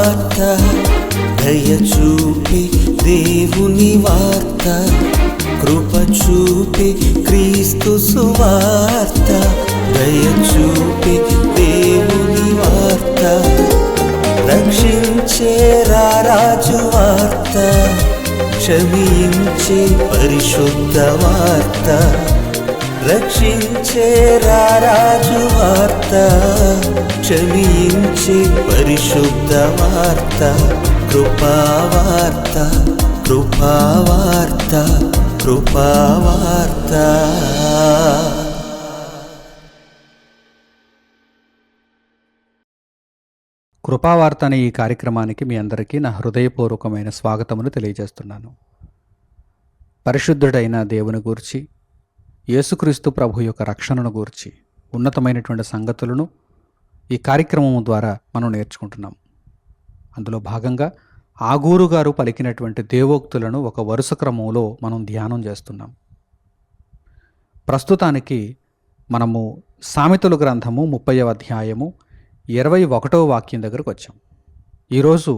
సువార్త, దయ చూపి దేవుని వార్త, కృప చూపి క్రీస్తు సువార్త, దయ చూపి దేవుని వార్త, రక్షించే రారాజు వార్త, క్షమించే పరిశుద్ధ వార్త, రక్షించే రారాజు వార్త, క్షమించే పరిశుద్ధ వార్త, కృపావార్త, కృపావార్త, కృపావార్త. కృపావార్త అనే ఈ కార్యక్రమానికి మీ అందరికీ నా హృదయపూర్వకమైన స్వాగతమును తెలియజేస్తున్నాను. పరిశుద్ధుడైన దేవుని గూర్చి, యేసుక్రీస్తు ప్రభు యొక్క రక్షణను గూర్చి ఉన్నతమైనటువంటి సంగతులను ఈ కార్యక్రమం ద్వారా మనం నేర్చుకుంటున్నాం. అందులో భాగంగా ఆగూరు గారు పలికినటువంటి దేవోక్తులను ఒక వరుస క్రమంలో మనం ధ్యానం చేస్తున్నాం. ప్రస్తుతానికి మనము సామెతలు గ్రంథము 30వ అధ్యాయము 21వ వాక్యం దగ్గరకు వచ్చాం. ఈరోజు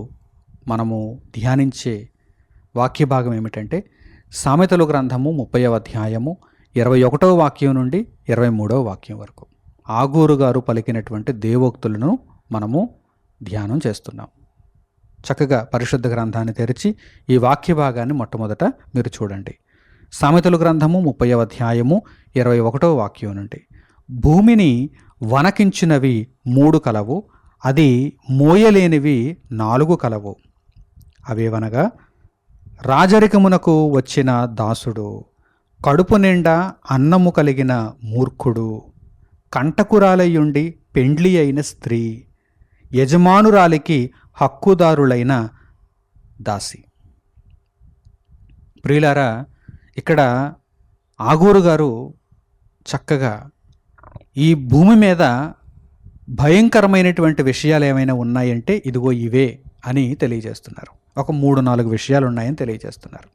మనము ధ్యానించే వాక్య భాగం ఏమిటంటే సామెతలు గ్రంథము 30వ అధ్యాయము 21వ వాక్యం నుండి 23వ వాక్యం వరకు ఆగూరు గారు పలికినటువంటి దేవోక్తులను మనము ధ్యానం చేస్తున్నాం. చక్కగా పరిశుద్ధ గ్రంథాన్ని తెరిచి ఈ వాక్య భాగాన్ని మొట్టమొదట మీరు చూడండి. సామెతలు గ్రంథము 30వ అధ్యాయము 21వ వాక్యం నుండి, భూమిని వనకించినవి 3 కలవు, అది మోయలేనివి 4 కలవు. అవేవనగా రాజరికమునకు వచ్చిన దాసుడు, కడుపు నిండా అన్నము కలిగిన మూర్ఖుడు, కంటకురాలయ్యుండి పెండ్లి అయిన స్త్రీ, యజమానురాలికి హక్కుదారులైన దాసి. ప్రియులారా, ఇక్కడ ఆగూరు గారు చక్కగా ఈ భూమి మీద భయంకరమైనటువంటి విషయాలు ఏమైనా ఉన్నాయంటే ఇదిగో ఇవే అని తెలియజేస్తున్నారు. ఒక 3-4 విషయాలు ఉన్నాయని తెలియజేస్తున్నారు.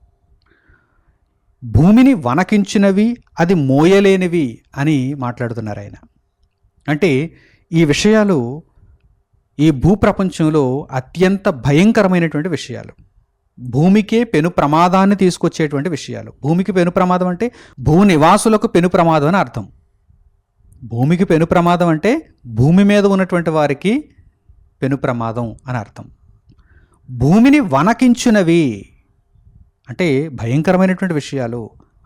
భూమిని వనకించినవి, అది మోయలేనివి అని మాట్లాడుతున్నారు ఆయన. అంటే ఈ విషయాలు ఈ భూప్రపంచంలో అత్యంత భయంకరమైనటువంటి విషయాలు, భూమికే పెను ప్రమాదాన్ని తీసుకొచ్చేటువంటి విషయాలు. భూమికి పెను ప్రమాదం అంటే భూ నివాసులకు పెను ప్రమాదం అని అర్థం. భూమికి పెను ప్రమాదం అంటే భూమి మీద ఉన్నటువంటి వారికి పెను ప్రమాదం అని అర్థం. భూమిని వనకించినవి అంటే భయంకరమైనటువంటి విషయాలు.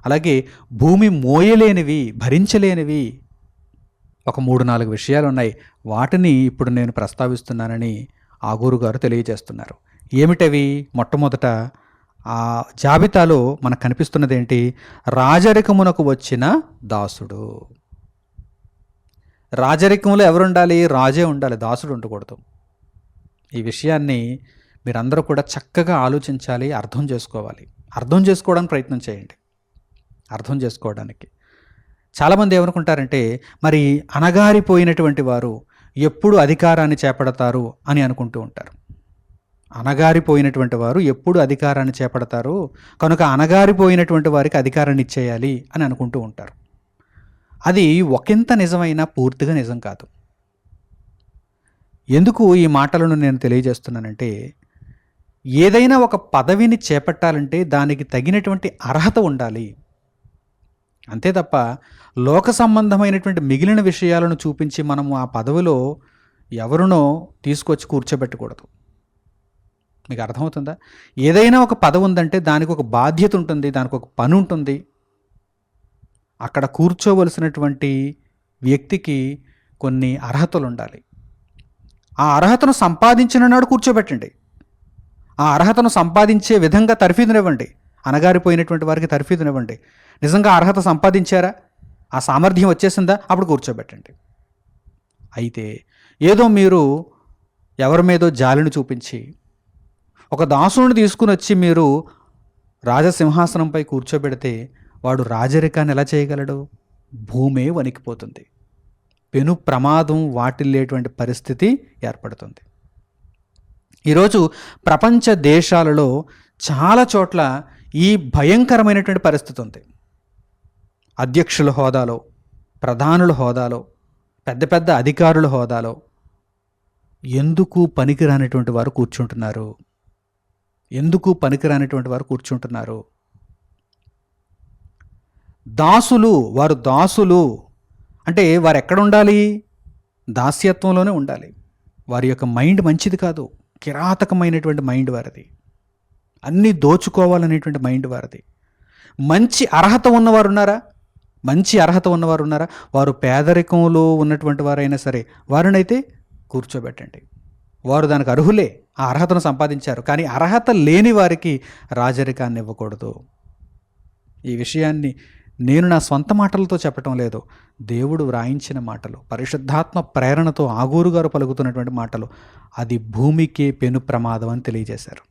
అలాగే భూమి మోయలేనివి, భరించలేనివి ఒక 3-4 విషయాలు ఉన్నాయి. వాటిని ఇప్పుడు నేను ప్రస్తావిస్తున్నానని ఆగూరు గారు తెలియజేస్తున్నారు. ఏమిటవి? మొట్టమొదట ఆ జాబితాలో మనకు కనిపిస్తున్నది ఏంటి? రాజరికమునకు వచ్చిన దాసుడు. రాజరికంలో ఎవరుండాలి? రాజే ఉండాలి, దాసుడు ఉండకూడదు. ఈ విషయాన్ని మీరందరూ కూడా చక్కగా ఆలోచించాలి, అర్థం చేసుకోవాలి. అర్థం చేసుకోవడానికి ప్రయత్నం చేయండి. అర్థం చేసుకోవడానికి చాలామంది ఏమనుకుంటారంటే, మరి అణగారిపోయినటువంటి వారు ఎప్పుడు అధికారాన్ని చేపడతారు అని అనుకుంటూ ఉంటారు. అణగారిపోయినటువంటి వారు ఎప్పుడు అధికారాన్ని చేపడతారు, కనుక అణగారిపోయినటువంటి వారికి అధికారాన్ని ఇచ్చేయాలి అని అనుకుంటూ ఉంటారు. అది ఒకంత నిజమైనా పూర్తిగా నిజం కాదు. ఎందుకు ఈ మాటలను నేను తెలియజేస్తున్నానంటే, ఏదైనా ఒక పదవిని చేపట్టాలంటే దానికి తగినటువంటి అర్హత ఉండాలి. అంతే తప్ప లోక సంబంధమైనటువంటి మిగిలిన విషయాలను చూపించి మనము ఆ పదవిలో ఎవరినో తీసుకొచ్చి కూర్చోబెట్టకూడదు. మీకు అర్థమవుతుందా? ఏదైనా ఒక పదవి ఉందంటే దానికి ఒక బాధ్యత ఉంటుంది, దానికి ఒక పని ఉంటుంది. అక్కడ కూర్చోవలసినటువంటి వ్యక్తికి కొన్ని అర్హతలు ఉండాలి. ఆ అర్హతను సంపాదించిన నాడు కూర్చోబెట్టండి. ఆ అర్హతను సంపాదించే విధంగా తర్ఫీదునివ్వండి. అణగారిపోయినటువంటి వారికి తర్ఫీదునివ్వండి. నిజంగా అర్హత సంపాదించారా, ఆ సామర్థ్యం వచ్చేసిందా, అప్పుడు కూర్చోబెట్టండి. అయితే ఏదో మీరు ఎవరి మీదో జాలిని చూపించి ఒక దాసుని తీసుకుని వచ్చి మీరు రాజసింహాసనంపై కూర్చోబెడితే వాడు రాజరికాన్ని ఎలా చేయగలడు? భూమే వణికిపోతుంది. పెను ప్రమాదం వాటిల్లేటువంటి పరిస్థితి ఏర్పడుతుంది. ఈరోజు ప్రపంచ దేశాలలో చాలా చోట్ల ఈ భయంకరమైనటువంటి పరిస్థితి ఉంది. అధ్యక్షుల హోదాలో, ప్రధానుల హోదాలో, పెద్ద పెద్ద అధికారుల హోదాలో ఎందుకు పనికిరానటువంటి వారు కూర్చుంటున్నారు? ఎందుకు పనికిరానటువంటి వారు కూర్చుంటున్నారు? దాసులు, వారు దాసులు అంటే వారు ఎక్కడ ఉండాలి? దాస్యత్వంలోనే ఉండాలి. వారి యొక్క మైండ్ మంచిది కాదు. కిరాతకమైనటువంటి మైండ్ వారిది. అన్నీ దోచుకోవాలనేటువంటి మైండ్ వారిది. మంచి అర్హత ఉన్నవారు ఉన్నారా? మంచి అర్హత ఉన్నవారు ఉన్నారా? వారు పేదరికంలో ఉన్నటువంటి వారైనా సరే వారినైతే కూర్చోబెట్టండి. వారు దానికి అర్హులే, ఆ అర్హతను సంపాదించారు. కానీ అర్హత లేని వారికి రాజరికాన్ని ఇవ్వకూడదు. ఈ విషయాన్ని నేను నా సొంత మాటలతో చెప్పటం లేదు, దేవుడు వ్రాయించిన మాటలు, పరిశుద్ధాత్మ ప్రేరణతో ఆగూరు గారు పలుకుతున్నటువంటి మాటలు. అది భూమికే పెను ప్రమాదం అని తెలియజేశారు.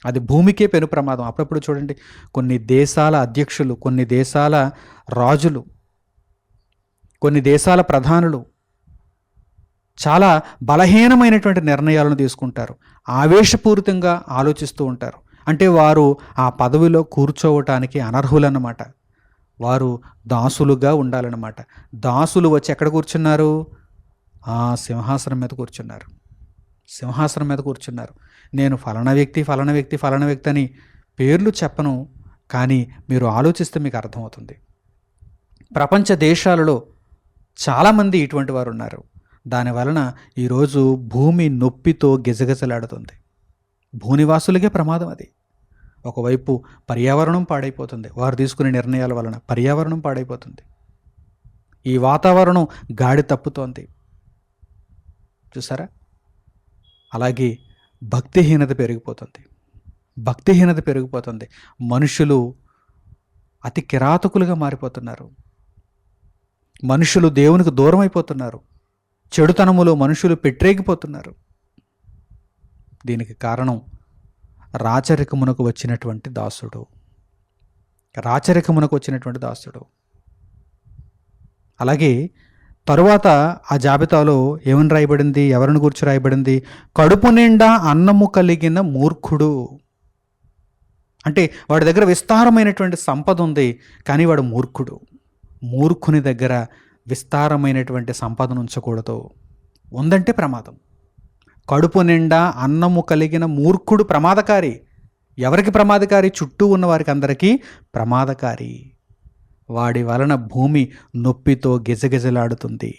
అది భూమికే పెను ప్రమాదం. అప్పుడప్పుడు చూడండి, కొన్ని దేశాల అధ్యక్షులు, కొన్ని దేశాల రాజులు, కొన్ని దేశాల ప్రధానులు చాలా బలహీనమైనటువంటి నిర్ణయాలను తీసుకుంటారు. ఆవేశపూరితంగా ఆలోచిస్తూ ఉంటారు. అంటే వారు ఆ పదవిలో కూర్చోవటానికి అనర్హులన్నమాట. వారు దాసులుగా ఉండాలన్నమాట. దాసులు వచ్చి ఎక్కడ కూర్చున్నారు? ఆ సింహాసనం మీద కూర్చున్నారు. సింహాసనం మీద కూర్చున్నారు. నేను ఫలానా వ్యక్తి ఫలానా వ్యక్తి ఫలానా వ్యక్తి అని పేర్లు చెప్పను, కానీ మీరు ఆలోచిస్తే మీకు అర్థమవుతుంది. ప్రపంచ దేశాలలో చాలామంది ఇటువంటి వారు ఉన్నారు. దానివలన ఈరోజు భూమి నొప్పితో గిజగిజలాడుతుంది. భూనివాసులకే ప్రమాదం అది. ఒకవైపు పర్యావరణం పాడైపోతుంది, వారు తీసుకునే నిర్ణయాల వలన పర్యావరణం పాడైపోతుంది. ఈ వాతావరణం గాడి తప్పుతోంది, చూసారా? అలాగే భక్తిహీనత పెరిగిపోతుంది. భక్తిహీనత పెరిగిపోతుంది. మనుషులు అతి కిరాతకులుగా మారిపోతున్నారు. మనుషులు దేవునికి దూరం అయిపోతున్నారు. చెడుతనములో మనుషులు పెట్టరేగిపోతున్నారు. దీనికి కారణం రాచరికమునకు వచ్చినటువంటి దాసుడు. రాచరికమునకు వచ్చినటువంటి దాసుడు. అలాగే తరువాత ఆ జాబితాలో ఏమని రాయబడింది? ఎవరిని గురించి రాయబడింది? కడుపు నిండా అన్నము కలిగిన మూర్ఖుడు. అంటే వాడి దగ్గర విస్తారమైనటువంటి సంపద ఉంది, కానీ వాడు మూర్ఖుడు. మూర్ఖుని దగ్గర విస్తారమైనటువంటి సంపదను ఉంచకూడదు. ఉందంటే ప్రమాదం. కడుపు నిండా అన్నము కలిగిన మూర్ఖుడు ప్రమాదకారి. ఎవరికి ప్రమాదకారి? చుట్టూ ఉన్న వారికి అందరికీ ప్రమాదకారి. వాడి వలన భూమి నొప్పితో గిజగిజలాడుతుంది.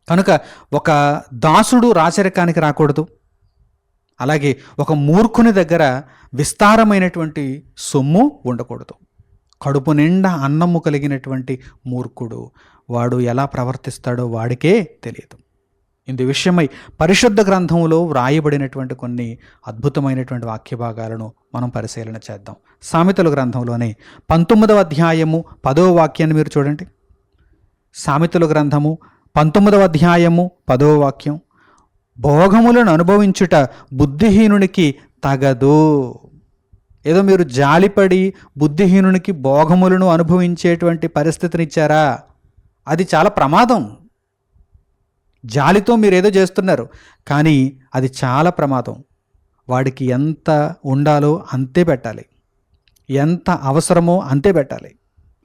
కనుక ఒక దాసుడు రాచరికానికి రాకూడదు. అలాగే ఒక మూర్ఖుని దగ్గర విస్తారమైనటువంటి సొమ్ము ఉండకూడదు. కడుపు నిండా అన్నము కలిగినటువంటి మూర్ఖుడు, వాడు ఎలా ప్రవర్తిస్తాడో వాడికే తెలియదు. ఇందు విషయమై పరిశుద్ధ గ్రంథంలో వ్రాయబడినటువంటి కొన్ని అద్భుతమైనటువంటి వాక్య భాగాలను మనం పరిశీలన చేద్దాం. సామెతల గ్రంథంలోనే 19వ అధ్యాయము 10వ వాక్యాన్ని మీరు చూడండి. సామెతల గ్రంథము 19వ అధ్యాయము 10వ వాక్యం. భోగములను అనుభవించుట బుద్ధిహీనునికి తగదు. ఏదో మీరు జాలిపడి బుద్ధిహీనునికి భోగములను అనుభవించేటువంటి పరిస్థితినిచ్చారా? అది చాలా ప్రమాదం. జాలితో మీరు ఏదో చేస్తున్నారు, కానీ అది చాలా ప్రమాదం. వాడికి ఎంత ఉండాలో అంతే పెట్టాలి, ఎంత అవసరమో అంతే పెట్టాలి.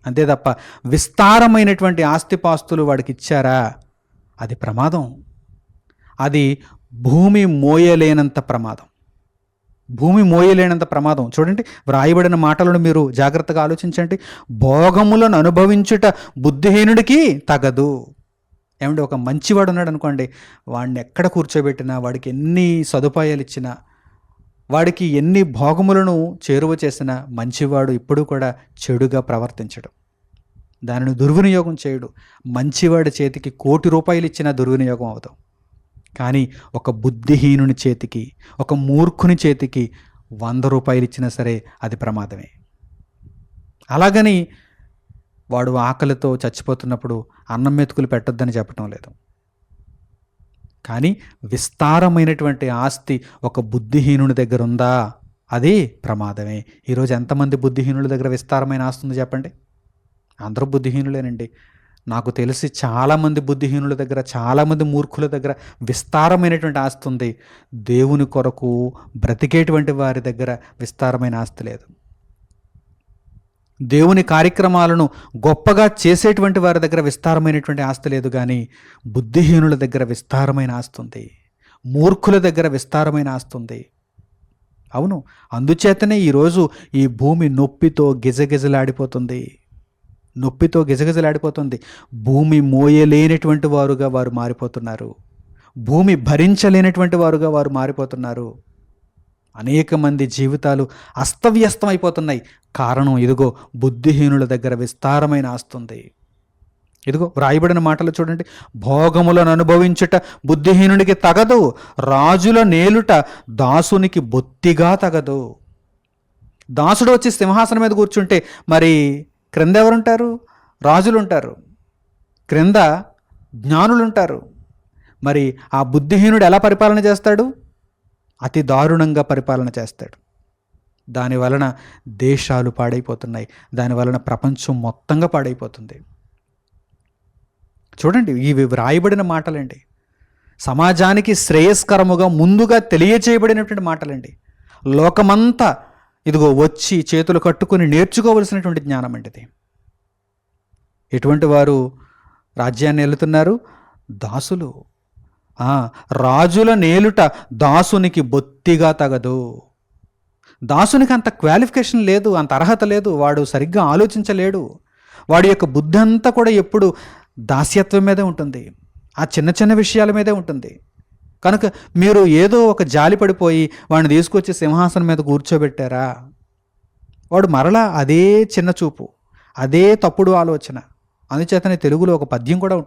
అంతే తప్ప విస్తారమైనటువంటి ఆస్తిపాస్తులు వాడికి ఇచ్చారా? అది ప్రమాదం. అది భూమి మోయలేనంత ప్రమాదం. భూమి మోయలేనంత ప్రమాదం. చూడండి, వ్రాయబడిన మాటలను మీరు జాగ్రత్తగా ఆలోచించండి. భోగములను అనుభవించుట బుద్ధిహీనుడికి తగదు. ఏమంటే ఒక మంచివాడు ఉన్నాడు అనుకోండి, వాడిని ఎక్కడ కూర్చోబెట్టినా, వాడికి ఎన్ని సదుపాయాలు ఇచ్చినా, వాడికి ఎన్ని భోగములను చేరువ చేసినా మంచివాడు ఇప్పుడు కూడా చెడుగా ప్రవర్తించడు, దానిని దుర్వినియోగం చేయడు. మంచివాడి చేతికి 1 కోటి రూపాయలు ఇచ్చినా దుర్వినియోగం అవుతాం. కానీ ఒక బుద్ధిహీనుని చేతికి, ఒక మూర్ఖుని చేతికి 100 రూపాయలు ఇచ్చినా సరే అది ప్రమాదమే. అలాగని వాడు ఆకలితో చచ్చిపోతున్నప్పుడు అన్నం మెతుకులు పెట్టొద్దని చెప్పటం లేదు. కానీ విస్తారమైనటువంటి ఆస్తి ఒక బుద్ధిహీనుని దగ్గర ఉందా? అది ప్రమాదమే. ఈరోజు ఎంతమంది బుద్ధిహీనుల దగ్గర విస్తారమైన ఆస్తి ఉంది చెప్పండి? అందరూ బుద్ధిహీనులేనండి. నాకు తెలిసి చాలామంది బుద్ధిహీనుల దగ్గర, చాలామంది మూర్ఖుల దగ్గర విస్తారమైనటువంటి ఆస్తి ఉంది. దేవుని కొరకు బ్రతికేటువంటి వారి దగ్గర విస్తారమైన ఆస్తి లేదు. దేవుని కార్యక్రమాలను గొప్పగా చేసేటువంటి వారి దగ్గర విస్తారమైనటువంటి ఆస్తి లేదు, కానీ బుద్ధిహీనుల దగ్గర విస్తారమైన ఆస్తి ఉంది, మూర్ఖుల దగ్గర విస్తారమైన ఆస్తి ఉంది. అవును, అందుచేతనే ఈరోజు ఈ భూమి నొప్పితో గిజగిజలాడిపోతుంది, నొప్పితో గిజగిజలాడిపోతుంది. భూమి మోయలేనటువంటి వారుగా వారు మారిపోతున్నారు, భూమి భరించలేనటువంటి వారుగా వారు మారిపోతున్నారు. అనేక మంది జీవితాలు అస్తవ్యస్తం అయిపోతున్నాయి. కారణం ఇదిగో, బుద్ధిహీనుల దగ్గర విస్తారమైన ఆస్తుంది. ఇదిగో వ్రాయబడిన మాటలు చూడండి. భోగములను అనుభవించుట బుద్ధిహీనునికి తగదు, రాజుల నేలుట దాసునికి బొత్తిగా తగదు. దాసుడు వచ్చి సింహాసనం మీద కూర్చుంటే మరి క్రింద ఎవరుంటారు? రాజులు ఉంటారు, క్రింద జ్ఞానులు ఉంటారు. మరి ఆ బుద్ధిహీనుడు ఎలా పరిపాలన చేస్తాడు? అతి దారుణంగా పరిపాలన చేస్తాడు. దాని వలన దేశాలు పాడైపోతున్నాయి, దాని వలన ప్రపంచం మొత్తంగా పాడైపోతుంది. చూడండి, ఇవి వ్రాయబడిన మాటలండి, సమాజానికి శ్రేయస్కరముగా ముందుగా తెలియచేయబడినటువంటి మాటలండి. లోకమంతా ఇదిగో వచ్చి చేతులు కట్టుకుని నేర్చుకోవలసినటువంటి జ్ఞానం అండి ఇది. ఎటువంటి వారు రాజ్యాన్ని ఏలుతున్నారు? దాసులు. రాజుల నేలుట దాసునికి బొత్తిగా తగదు. దాసునికి అంత క్వాలిఫికేషన్ లేదు, అంత అర్హత లేదు, వాడు సరిగ్గా ఆలోచించలేడు. వాడి యొక్క బుద్ధి అంతా కూడా ఎప్పుడు దాస్యత్వం మీదే ఉంటుంది, ఆ చిన్న చిన్న విషయాల మీదే ఉంటుంది. కనుక మీరు ఏదో ఒక జాలి పడిపోయి వాడిని తీసుకొచ్చి సింహాసనం మీద కూర్చోబెట్టారా, వాడు మరలా అదే చిన్న చూపు, అదే తప్పుడు ఆలోచన. అందుచేతనే తెలుగులో ఒక పద్యం కూడా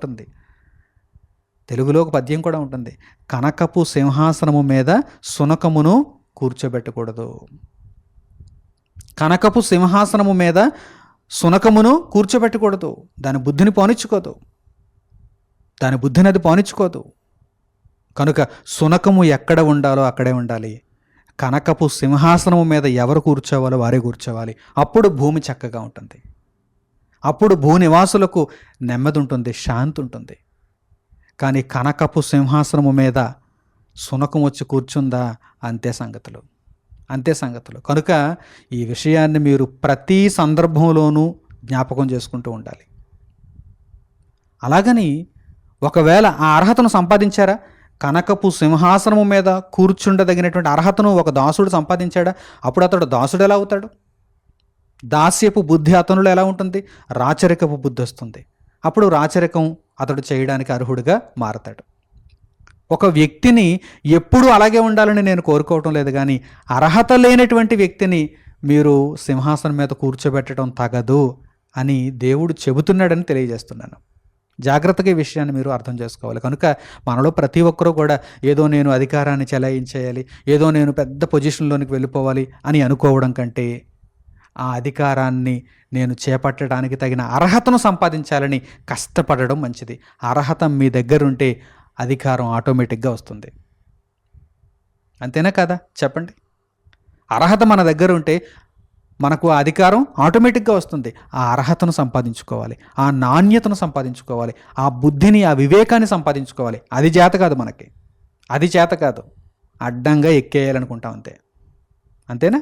ఉంటుంది, కనకపు సింహాసనము మీద సునకమును కూర్చోబెట్టకూడదు. కనకపు సింహాసనము మీద సునకమును కూర్చోబెట్టకూడదు. దాని బుద్ధిని పోనిచ్చుకోదు, దాని బుద్ధిని అది పోనిచ్చుకోదు. కనుక సునకము ఎక్కడ ఉండాలో అక్కడే ఉండాలి. కనకపు సింహాసనము మీద ఎవరు కూర్చోవాలో వారే కూర్చోవాలి. అప్పుడు భూమి చక్కగా ఉంటుంది, అప్పుడు భూ నివాసులకు నెమ్మది ఉంటుంది, శాంతి ఉంటుంది. కానీ కనకపు సింహాసనము మీద సునకం వచ్చి కూర్చుందా, అంతే సంగతులు. కనుక ఈ విషయాన్ని మీరు ప్రతి సందర్భంలోనూ జ్ఞాపకం చేసుకుంటూ ఉండాలి. అలాగని ఒకవేళ ఆ అర్హతను సంపాదించారా, కనకపు సింహాసనము మీద కూర్చుండదగినటువంటి అర్హతను ఒక దాసుడు సంపాదించాడా, అప్పుడు అతడు దాసుడు ఎలా అవుతాడు? దాస్యపు బుద్ధి అతనులో ఎలా ఉంటుంది? రాచరికపు బుద్ధి వస్తుంది. అప్పుడు రాచరికం అతడు చేయడానికి అర్హుడిగా మారతాడు. ఒక వ్యక్తిని ఎప్పుడూ అలాగే ఉండాలని నేను కోరుకోవటం లేదు, కానీ అర్హత లేనటువంటి వ్యక్తిని మీరు సింహాసనం మీద కూర్చోబెట్టడం తగదు అని దేవుడు చెబుతున్నాడని తెలియజేస్తున్నాను. జాగ్రత్తగా ఈ విషయాన్ని మీరు అర్థం చేసుకోవాలి. కనుక మనలో ప్రతి ఒక్కరూ కూడా ఏదో నేను అధికారాన్ని చెలాయించేయాలి, ఏదో నేను పెద్ద పొజిషన్లోనికి వెళ్ళిపోవాలి అని అనుకోవడం కంటే, ఆ అధికారాన్ని నేను చేపట్టడానికి తగిన అర్హతను సంపాదించాలని కష్టపడడం మంచిది. అర్హత మీ దగ్గర ఉంటే అధికారం ఆటోమేటిక్గా వస్తుంది. అంతేనా కదా చెప్పండి? అర్హత మన దగ్గర ఉంటే మనకు ఆ అధికారం ఆటోమేటిక్గా వస్తుంది. ఆ అర్హతను సంపాదించుకోవాలి, ఆ నాణ్యతను సంపాదించుకోవాలి, ఆ బుద్ధిని, ఆ వివేకాన్ని సంపాదించుకోవాలి. అది చేత కాదు, మనకి అది చేత కాదు, అడ్డంగా ఎక్కేయాలనుకుంటాం అంతే. అంతేనా?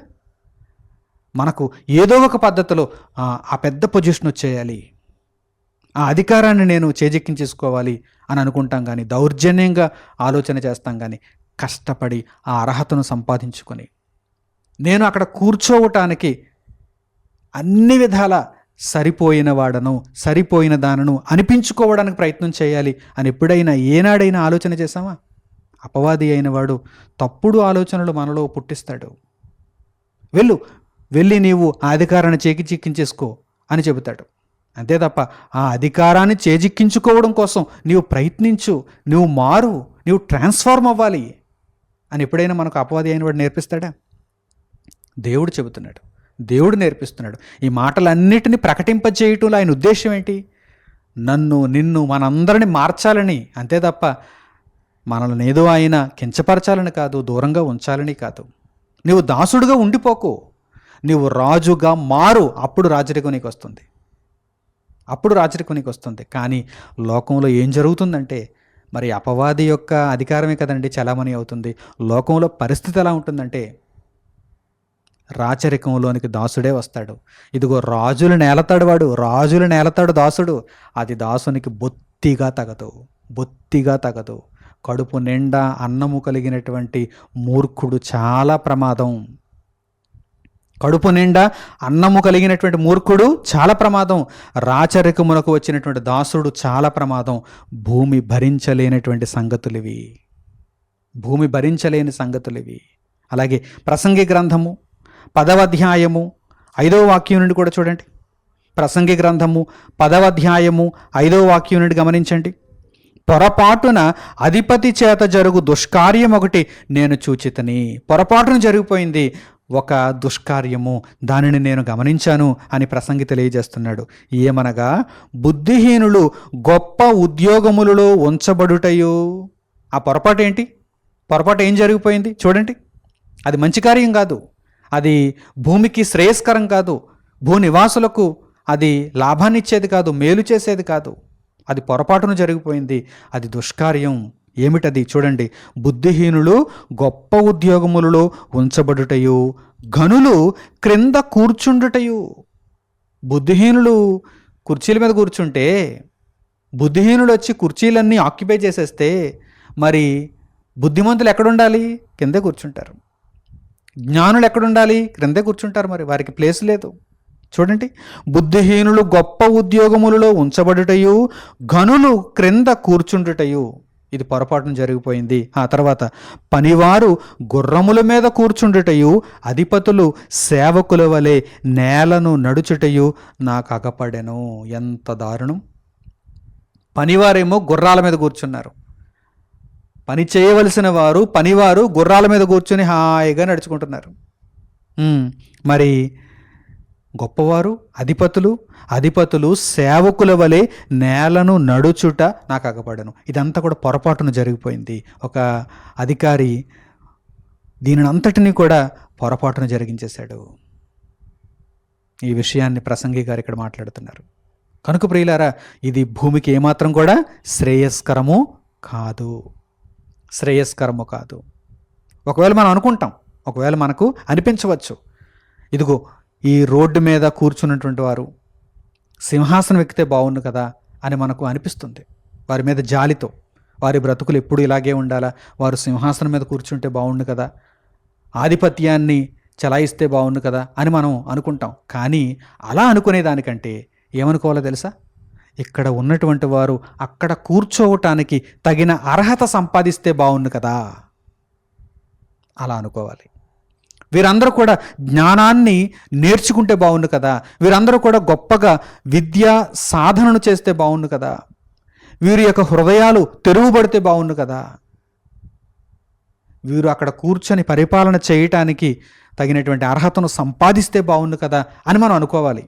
మనకు ఏదో ఒక పద్ధతిలో ఆ పెద్ద పొజిషన్ వచ్చేయాలి, ఆ అధికారాన్ని నేను చేజెక్కించేసుకోవాలి అని అనుకుంటాం, కానీ దౌర్జన్యంగా ఆలోచన చేస్తాం. కానీ కష్టపడి ఆ అర్హతను సంపాదించుకొని నేను అక్కడ కూర్చోవటానికి అన్ని విధాల సరిపోయిన వాడను, సరిపోయిన దానను అనిపించుకోవడానికి ప్రయత్నం చేయాలి అని ఎప్పుడైనా ఏనాడైనా ఆలోచన చేశామా? అపవాది అయిన వాడు తప్పుడు ఆలోచనలు మనలో పుట్టిస్తాడు. వెళ్ళి నీవు ఆ అధికారాన్ని చేజిక్కించేసుకో అని చెబుతాడు. అంతే తప్ప ఆ అధికారాన్ని చేజిక్కించుకోవడం కోసం నీవు ప్రయత్నించు, నువ్వు మారు, నీవు ట్రాన్స్ఫార్మ్ అవ్వాలి అని ఎప్పుడైనా మనకు అపవాది అయిన వాడు నేర్పిస్తాడా? దేవుడు చెబుతున్నాడు, దేవుడు నేర్పిస్తున్నాడు. ఈ మాటలన్నిటినీ ప్రకటింపజేయటంలో ఆయన ఉద్దేశం ఏంటి? నిన్ను మనందరిని మార్చాలని, అంతే తప్ప మనల్ని ఏదో ఆయన కించపరచాలని కాదు, దూరంగా ఉంచాలని కాదు. నీవు దాసుడుగా ఉండిపోకు, నీవు రాజుగా మారు, అప్పుడు రాజరికం నీకు వస్తుంది. కానీ లోకంలో ఏం జరుగుతుందంటే, మరి అపవాది యొక్క అధికారమే కదండి చలామణి అవుతుంది. లోకంలో పరిస్థితి ఎలా ఉంటుందంటే, రాచరికంలోనికి దాసుడే వస్తాడు. ఇదిగో రాజులు నేలతాడు, వాడు రాజులు నేలతాడు దాసుడు. అది దాసునికి బొత్తిగా తగదు. కడుపు నిండా అన్నము కలిగినటువంటి మూర్ఖుడు చాలా ప్రమాదం. రాచరికమునకు వచ్చినటువంటి దాసుడు చాలా ప్రమాదం. భూమి భరించలేని సంగతులివి. అలాగే ప్రసంగి గ్రంథము 10వ అధ్యాయము 5వ వాక్యం నుండి కూడా చూడండి. ప్రసంగి గ్రంథము 10వ అధ్యాయము 5వ వాక్యం నుండి గమనించండి. పొరపాటున అధిపతి చేత జరుగు దుష్కార్యం ఒకటి నేను చూచితిని. పొరపాటున జరిగిపోయింది ఒక దుష్కార్యము, దానిని నేను గమనించాను అని ప్రసంగి తెలియజేస్తున్నాడు. ఏమనగా బుద్ధిహీనులు గొప్ప ఉద్యోగములలో ఉంచబడుటయు. ఆ పొరపాటు ఏంటి? పొరపాటు ఏం జరిగిపోయింది చూడండి. అది మంచి కార్యం కాదు, అది భూమికి శ్రేయస్కరం కాదు, భూ నివాసులకు అది లాభాన్ని ఇచ్చేది కాదు, మేలు చేసేది కాదు. అది పొరపాటును జరిగిపోయింది, అది దుష్కార్యం. ఏమిటది చూడండి. బుద్ధిహీనులు గొప్ప ఉద్యోగములలో ఉంచబడుటయు, ఘనులు క్రింద కూర్చుండుటయు. బుద్ధిహీనులు కుర్చీల మీద కూర్చుంటే, బుద్ధిహీనులు వచ్చి కుర్చీలన్నీ ఆక్యుపై చేసేస్తే మరి బుద్ధిమంతులు ఎక్కడుండాలి? కిందే కూర్చుంటారు. జ్ఞానులు ఎక్కడుండాలి? క్రిందే కూర్చుంటారు. మరి వారికి ప్లేస్ లేదు. చూడండి, బుద్ధిహీనులు గొప్ప ఉద్యోగములలో ఉంచబడుటయు, ఘనులు క్రింద కూర్చుండుటయు. ఇది పొరపాటున జరిగిపోయింది. ఆ తర్వాత పనివారు గుర్రముల మీద కూర్చుండుటయు, అధిపతులు సేవకుల వలె నేలను నడుచుటయు నాకు అగపడెను. ఎంత దారుణం! పనివారేమో గుర్రాల మీద కూర్చున్నారు. పని చేయవలసిన పనివారు గుర్రాల మీద కూర్చుని హాయిగా నడుచుకుంటున్నారు. మరి గొప్పవారు అధిపతులు సేవకుల వలె నేలను నడుచుట నాకు అగపడను. ఇదంతా కూడా పొరపాటును జరిగిపోయింది. ఒక అధికారి దీనిని అంతటినీ కూడా పొరపాటును జరిగించేశాడు. ఈ విషయాన్ని ప్రసంగి గారు ఇక్కడ మాట్లాడుతున్నారు. కనుక ప్రియులారా, ఇది భూమికి ఏమాత్రం కూడా శ్రేయస్కరము కాదు. ఒకవేళ మనం అనుకుంటాం, ఒకవేళ మనకు అనిపించవచ్చు, ఇదిగో ఈ రోడ్డు మీద కూర్చున్నటువంటి వారు సింహాసనం ఎక్కితే బాగుండు కదా అని మనకు అనిపిస్తుంది. వారి మీద జాలితో, వారి బ్రతుకులు ఎప్పుడు ఇలాగే ఉండాలా, వారు సింహాసనం మీద కూర్చుంటే బాగుండు కదా, ఆధిపత్యాన్ని చలాయిస్తే బాగుండు కదా అని మనం అనుకుంటాం. కానీ అలా అనుకునే దానికంటే ఏమనుకోవాలో తెలుసా? ఇక్కడ ఉన్నటువంటి వారు అక్కడ కూర్చోవటానికి తగిన అర్హత సంపాదిస్తే బాగుండు కదా, అలా అనుకోవాలి. వీరందరూ కూడా జ్ఞానాన్ని నేర్చుకుంటే బాగుండు కదా, వీరందరూ కూడా గొప్పగా విద్యా సాధనను చేస్తే బాగుండు కదా, వీరి యొక్క హృదయాలు తెరువబడితే బాగుండు కదా, వీరు అక్కడ కూర్చొని పరిపాలన చేయటానికి తగినటువంటి అర్హతను సంపాదిస్తే బాగుండు కదా అని మనం అనుకోవాలి.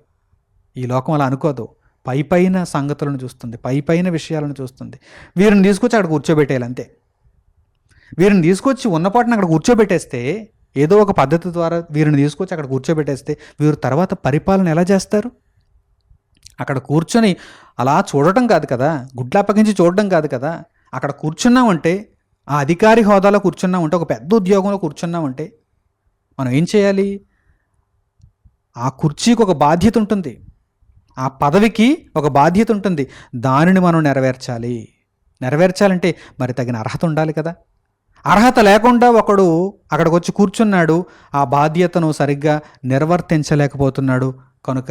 ఈ లోకం అలా అనుకోదు. పైపైన సంగతులను చూస్తుంది, పైపైన విషయాలను చూస్తుంది. వీరిని తీసుకొచ్చి అక్కడ కూర్చోబెట్టేయాలి అంతే. వీరిని తీసుకొచ్చి ఉన్నపాటున అక్కడ కూర్చోబెట్టేస్తే, ఏదో ఒక పద్ధతి ద్వారా వీరిని తీసుకొచ్చి అక్కడ కూర్చోబెట్టేస్తే వీరు తర్వాత పరిపాలన ఎలా చేస్తారు? అక్కడ కూర్చొని అలా చూడటం కాదు కదా, గుడ్లప్పగించి చూడటం కాదు కదా. అక్కడ కూర్చున్నామంటే, ఆ అధికారి హోదాలో కూర్చున్నామంటే, ఒక పెద్ద ఉద్యోగంలో కూర్చున్నామంటే మనం ఏం చేయాలి? ఆ కుర్చీకి ఒక బాధ్యత ఉంటుంది, ఆ పదవికి ఒక బాధ్యత ఉంటుంది. దానిని మనం నెరవేర్చాలంటే మరి తగిన అర్హత ఉండాలి కదా. అర్హత లేకుండా ఒకడు అక్కడికి వచ్చి కూర్చున్నాడు, ఆ బాధ్యతను సరిగ్గా నిర్వర్తించలేకపోతున్నాడు. కనుక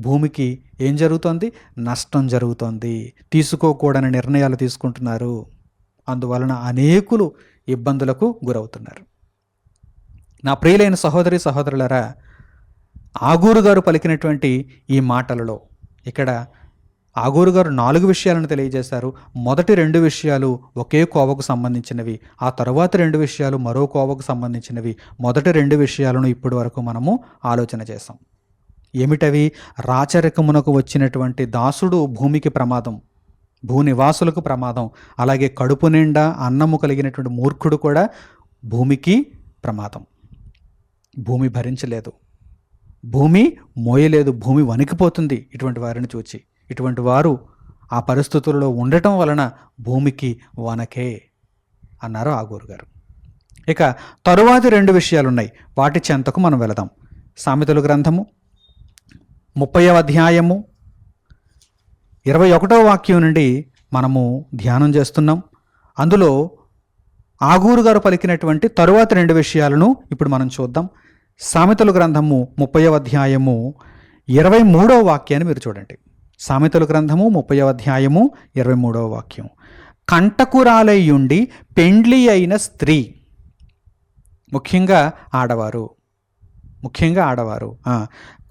భూమికి ఏం జరుగుతోంది? నష్టం జరుగుతోంది. తీసుకోకూడని నిర్ణయాలు తీసుకుంటున్నారు. అందువలన అనేకులు ఇబ్బందులకు గురవుతున్నారు. నా ప్రియులైన సహోదరి సహోదరులారా, ఆగూరు గారు పలికినటువంటి ఈ మాటలలో ఇక్కడ ఆగూరు గారు 4 విషయాలను తెలియజేశారు. మొదటి 2 విషయాలు ఒకే కోవకు సంబంధించినవి, ఆ తరువాత 2 విషయాలు మరో కోవకు సంబంధించినవి. మొదటి 2 విషయాలను ఇప్పటి వరకు మనము ఆలోచన చేసాం. ఏమిటవి? రాచరికమునకు వచ్చినటువంటి దాసుడు భూమికి ప్రమాదం, భూనివాసులకు ప్రమాదం. అలాగే కడుపు నిండా అన్నము కలిగినటువంటి మూర్ఖుడు కూడా భూమికి ప్రమాదం. భూమి భరించలేదు, భూమి మోయలేదు, భూమి వణికిపోతుంది ఇటువంటి వారిని చూచి. ఇటువంటి వారు ఆ పరిస్థితుల్లో ఉండటం వలన భూమికి వనకే అన్నారు ఆగూరు గారు. ఇక తరువాతి 2 విషయాలు ఉన్నాయి, వాటి చెంతకు మనం వెళదాం. సామెతల గ్రంథము 30వ అధ్యాయము 21వ వాక్యం నుండి మనము ధ్యానం చేస్తున్నాం. అందులో ఆగూరు గారు పలికినటువంటి తరువాత 2 విషయాలను ఇప్పుడు మనం చూద్దాం. సామెతల గ్రంథము 30వ అధ్యాయము 23వ వాక్యాన్ని మీరు చూడండి. సామెతల గ్రంథము 30వ అధ్యాయము 23వ వాక్యం. కంటకురాలయ్యుండి పెండ్లి అయిన స్త్రీ, ముఖ్యంగా ఆడవారు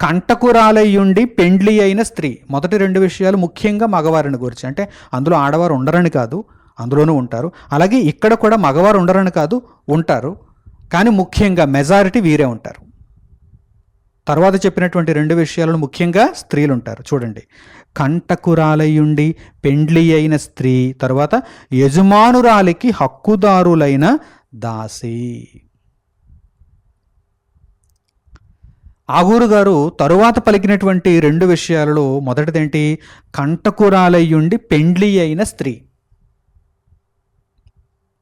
కంటకురాలయ్యుండి పెండ్లి అయిన స్త్రీ. మొదటి 2 విషయాలు ముఖ్యంగా మగవారిని గురించి, అంటే అందులో ఆడవారు ఉండరని కాదు, అందులోనూ ఉంటారు. అలాగే ఇక్కడ కూడా మగవారు ఉండరని కాదు, ఉంటారు. కానీ ముఖ్యంగా మెజారిటీ వీరే ఉంటారు. తర్వాత చెప్పినటువంటి 2 విషయాలను ముఖ్యంగా స్త్రీలు ఉంటారు. చూడండి, కంటకురాలయ్యుండి పెండ్లి అయిన స్త్రీ, తర్వాత యజమానురాలికి హక్కుదారులైన దాసి. ఆగూరు గారు తరువాత పలికినటువంటి 2 విషయాలలో మొదటిదేంటి? కంటకురాలయ్యుండి పెండ్లి అయిన స్త్రీ.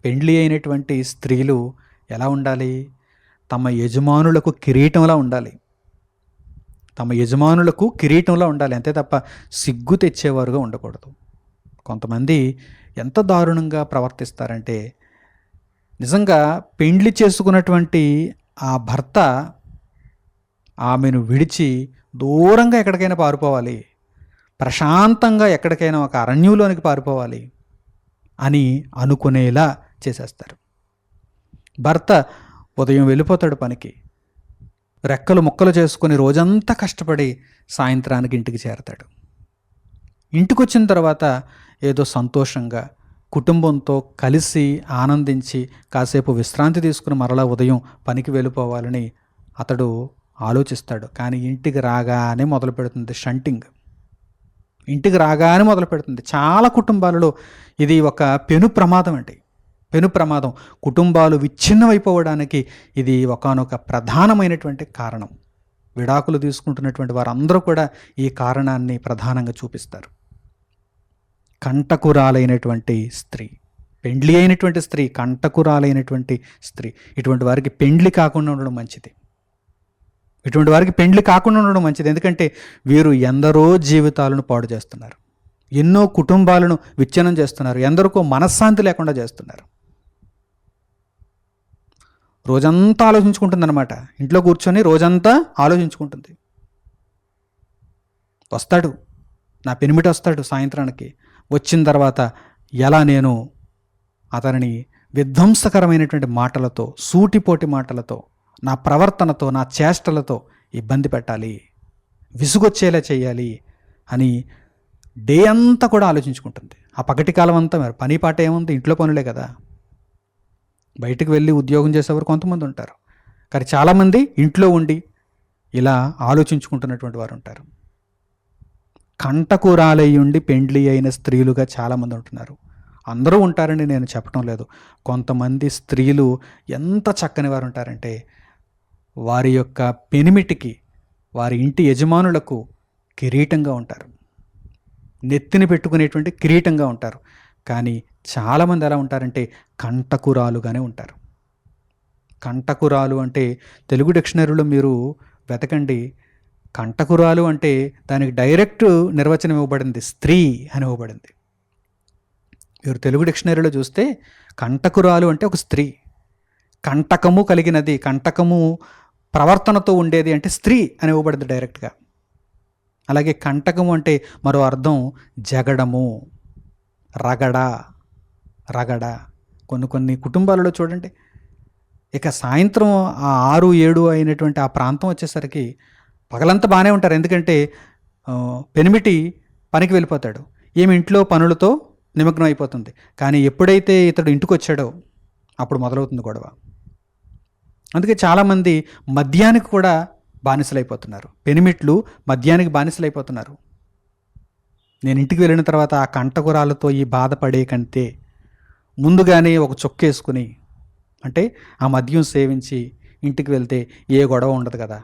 పెండ్లి అయినటువంటి స్త్రీలు ఎలా ఉండాలి? తమ యజమానులకు కిరీటంలా ఉండాలి. అంతే తప్ప సిగ్గు తెచ్చేవారుగా ఉండకూడదు. కొంతమంది ఎంత దారుణంగా ప్రవర్తిస్తారంటే, నిజంగా పెండ్లి చేసుకున్నటువంటి ఆ భర్త ఆమెను విడిచి దూరంగా ఎక్కడికైనా పారిపోవాలి, ప్రశాంతంగా ఎక్కడికైనా ఒక అరణ్యంలోనికి పారిపోవాలి అని అనుకునేలా చేసేస్తారు. భర్త ఉదయం వెళ్ళిపోతాడు పనికి, రెక్కలు ముక్కలు చేసుకుని రోజంతా కష్టపడి సాయంత్రానికి ఇంటికి చేరతాడు. ఇంటికి వచ్చిన తర్వాత ఏదో సంతోషంగా కుటుంబంతో కలిసి ఆనందించి కాసేపు విశ్రాంతి తీసుకుని మరలా ఉదయం పనికి వెళ్ళిపోవాలని అతడు ఆలోచిస్తాడు. కానీ ఇంటికి రాగానే మొదలు పెడుతుంది షంటింగ్. చాలా కుటుంబాలలో ఇది ఒక పెను ప్రమాదం. కుటుంబాలు విచ్ఛిన్నమైపోవడానికి ఇది ఒకానొక ప్రధానమైనటువంటి కారణం. విడాకులు తీసుకుంటున్నటువంటి వారందరూ కూడా ఈ కారణాన్ని ప్రధానంగా చూపిస్తారు. కంటకురాలైనటువంటి స్త్రీ, పెండ్లి అయినటువంటి స్త్రీ, కంటకురాలైనటువంటి స్త్రీ, ఇటువంటి వారికి పెండ్లి కాకుండా ఉండడం మంచిది. ఎందుకంటే వీరు ఎందరో జీవితాలను పాడు చేస్తున్నారు, ఎన్నో కుటుంబాలను విచ్ఛిన్నం చేస్తున్నారు, ఎందరికో మనశ్శాంతి లేకుండా చేస్తున్నారు. రోజంతా ఆలోచించుకుంటుంది అనమాట. ఇంట్లో కూర్చొని రోజంతా ఆలోచించుకుంటుంది. వస్తాడు, నా పెనిమిటి వస్తాడు సాయంత్రానికి. వచ్చిన తర్వాత ఎలా నేను అతనిని విధ్వంసకరమైనటువంటి మాటలతో, సూటిపోటి మాటలతో, నా ప్రవర్తనతో, నా చేష్టలతో ఇబ్బంది పెట్టాలి, విసుగొచ్చేలా చేయాలి అని డే అంతా కూడా ఆలోచించుకుంటుంది. ఆ పగటి కాలం అంతా మరి పని పాట ఏముంది? ఇంట్లో పనులే కదా. బయటకు వెళ్ళి ఉద్యోగం చేసేవారు కొంతమంది ఉంటారు, కానీ చాలామంది ఇంట్లో ఉండి ఇలా ఆలోచించుకుంటున్నటువంటి వారు ఉంటారు. కంటకురాలయ్యుండి పెండ్లి అయిన స్త్రీలుగా చాలామంది ఉంటున్నారు. అందరూ ఉంటారని నేను చెప్పడం లేదు. కొంతమంది స్త్రీలు ఎంత చక్కని వారు ఉంటారంటే, వారి యొక్క పెనిమిటికి, వారి ఇంటి యజమానులకు కిరీటంగా ఉంటారు, నెత్తిని పెట్టుకునేటువంటి కిరీటంగా ఉంటారు. కానీ చాలామంది ఎలా ఉంటారంటే కంటకురాలుగానే ఉంటారు. కంటకురాలు అంటే తెలుగు డిక్షనరీలో మీరు వెతకండి. కంటకురాలు అంటే దానికి డైరెక్ట్ నిర్వచనం ఇవ్వబడింది, స్త్రీ అని ఇవ్వబడింది. మీరు తెలుగు డిక్షనరీలో చూస్తే కంటకురాలు అంటే ఒక స్త్రీ, కంటకము కలిగినది, కంటకము ప్రవర్తనతో ఉండేది అంటే స్త్రీ అని ఇవ్వబడింది డైరెక్ట్గా. అలాగే కంటకము అంటే మరో అర్థం జగడము, రగడ. కొన్ని కుటుంబాలలో చూడండి, ఇక సాయంత్రం 6-7 అయినటువంటి ఆ ప్రాంతం వచ్చేసరికి పగలంతా బాగానే ఉంటారు. ఎందుకంటే పెనిమిటి పనికి వెళ్ళిపోతాడు, ఏమి ఇంట్లో పనులతో నిమగ్నం అయిపోతుంది. కానీ ఎప్పుడైతే ఇతడు ఇంటికి వచ్చాడో అప్పుడు మొదలవుతుంది గొడవ. అందుకే చాలామంది మద్యానికి కూడా బానిసలైపోతున్నారు. పెనిమిట్లు మద్యానికి బానిసలైపోతున్నారు. నేను ఇంటికి వెళ్ళిన తర్వాత ఆ కంటకురాలతో ఈ బాధపడే కంటే ముందుగానే ఒక చొక్కేసుకుని, అంటే ఆ మద్యం సేవించి ఇంటికి వెళ్తే ఏ గొడవ ఉండదు కదా,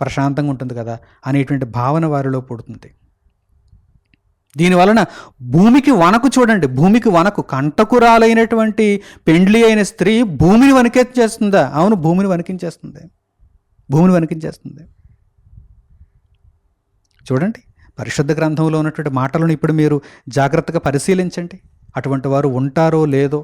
ప్రశాంతంగా ఉంటుంది కదా అనేటువంటి భావన వారిలో పుడుతుంది. దీనివలన భూమికి వణకు చూడండి, భూమికి వణకు. కంటకురాలైనటువంటి పెండ్లి అయిన స్త్రీ భూమిని వణికించేస్తుందా? అవును, భూమిని వణికించేస్తుంది. చూడండి, పరిశుద్ధ గ్రంథంలో ఉన్నటువంటి మాటలను ఇప్పుడు మీరు జాగ్రత్తగా పరిశీలించండి. అటువంటి వారు ఉంటారో లేదో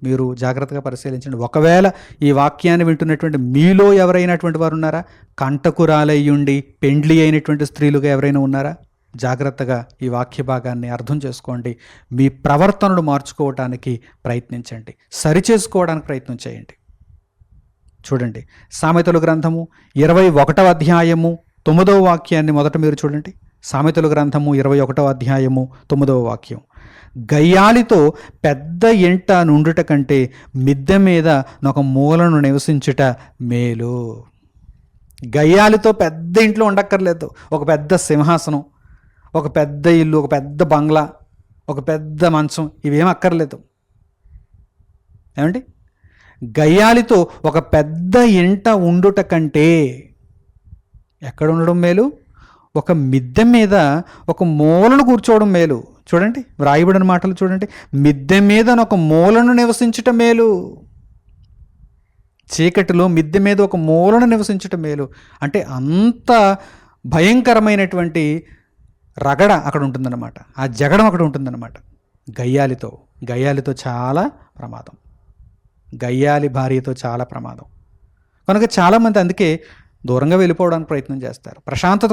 మీరు జాగ్రత్తగా పరిశీలించండి. ఒకవేళ ఈ వాక్యాన్ని వింటున్నటువంటి మీలో ఎవరైనటువంటి వారు ఉన్నారా? కంటకురాలయ్యుండి పెండ్లి అయినటువంటి స్త్రీలుగా ఎవరైనా ఉన్నారా? జాగ్రత్తగా ఈ వాక్య భాగాన్ని అర్థం చేసుకోండి. మీ ప్రవర్తనను మార్చుకోవటానికి ప్రయత్నించండి, సరిచేసుకోవడానికి ప్రయత్నం చేయండి. చూడండి, సామెతల గ్రంథము 21వ అధ్యాయము 9వ వాక్యాన్ని మొదట మీరు చూడండి. సామెతల గ్రంథము 21వ అధ్యాయము 9వ వాక్యం. గయ్యాలితో పెద్ద ఇంట నుండుట కంటే మిద్దె మీద ఒక మూలను నివసించుట మేలు. గయ్యాలితో పెద్ద ఇంట్లో ఉండక్కర్లేదు. ఒక పెద్ద సింహాసనం, ఒక పెద్ద ఇల్లు, ఒక పెద్ద బంగ్లా, ఒక పెద్ద మంచం, ఇవేం అక్కర్లేదు. ఏమండి? గయ్యాలితో ఒక పెద్ద ఇంట ఉండుట కంటే ఎక్కడ ఉండడం మేలు? ఒక మిద్దె మీద ఒక మూలను కూర్చోవడం మేలు. చూడండి, వ్రాయబడిన మాటలు చూడండి. మిద్దె మీద ఒక మూలను నివసించటం మేలు. చీకటిలో మిద్దె మీద ఒక మూలను నివసించటం మేలు. అంటే అంత భయంకరమైనటువంటి రగడ అక్కడ ఉంటుందన్నమాట, ఆ జగడం అక్కడ ఉంటుందన్నమాట. గయ్యాలితో చాలా ప్రమాదం, గయ్యాలి భార్యతో చాలా ప్రమాదం. కనుక చాలామంది అందుకే దూరంగా వెళ్ళిపోవడానికి ప్రయత్నం చేస్తారు. ప్రశాంతత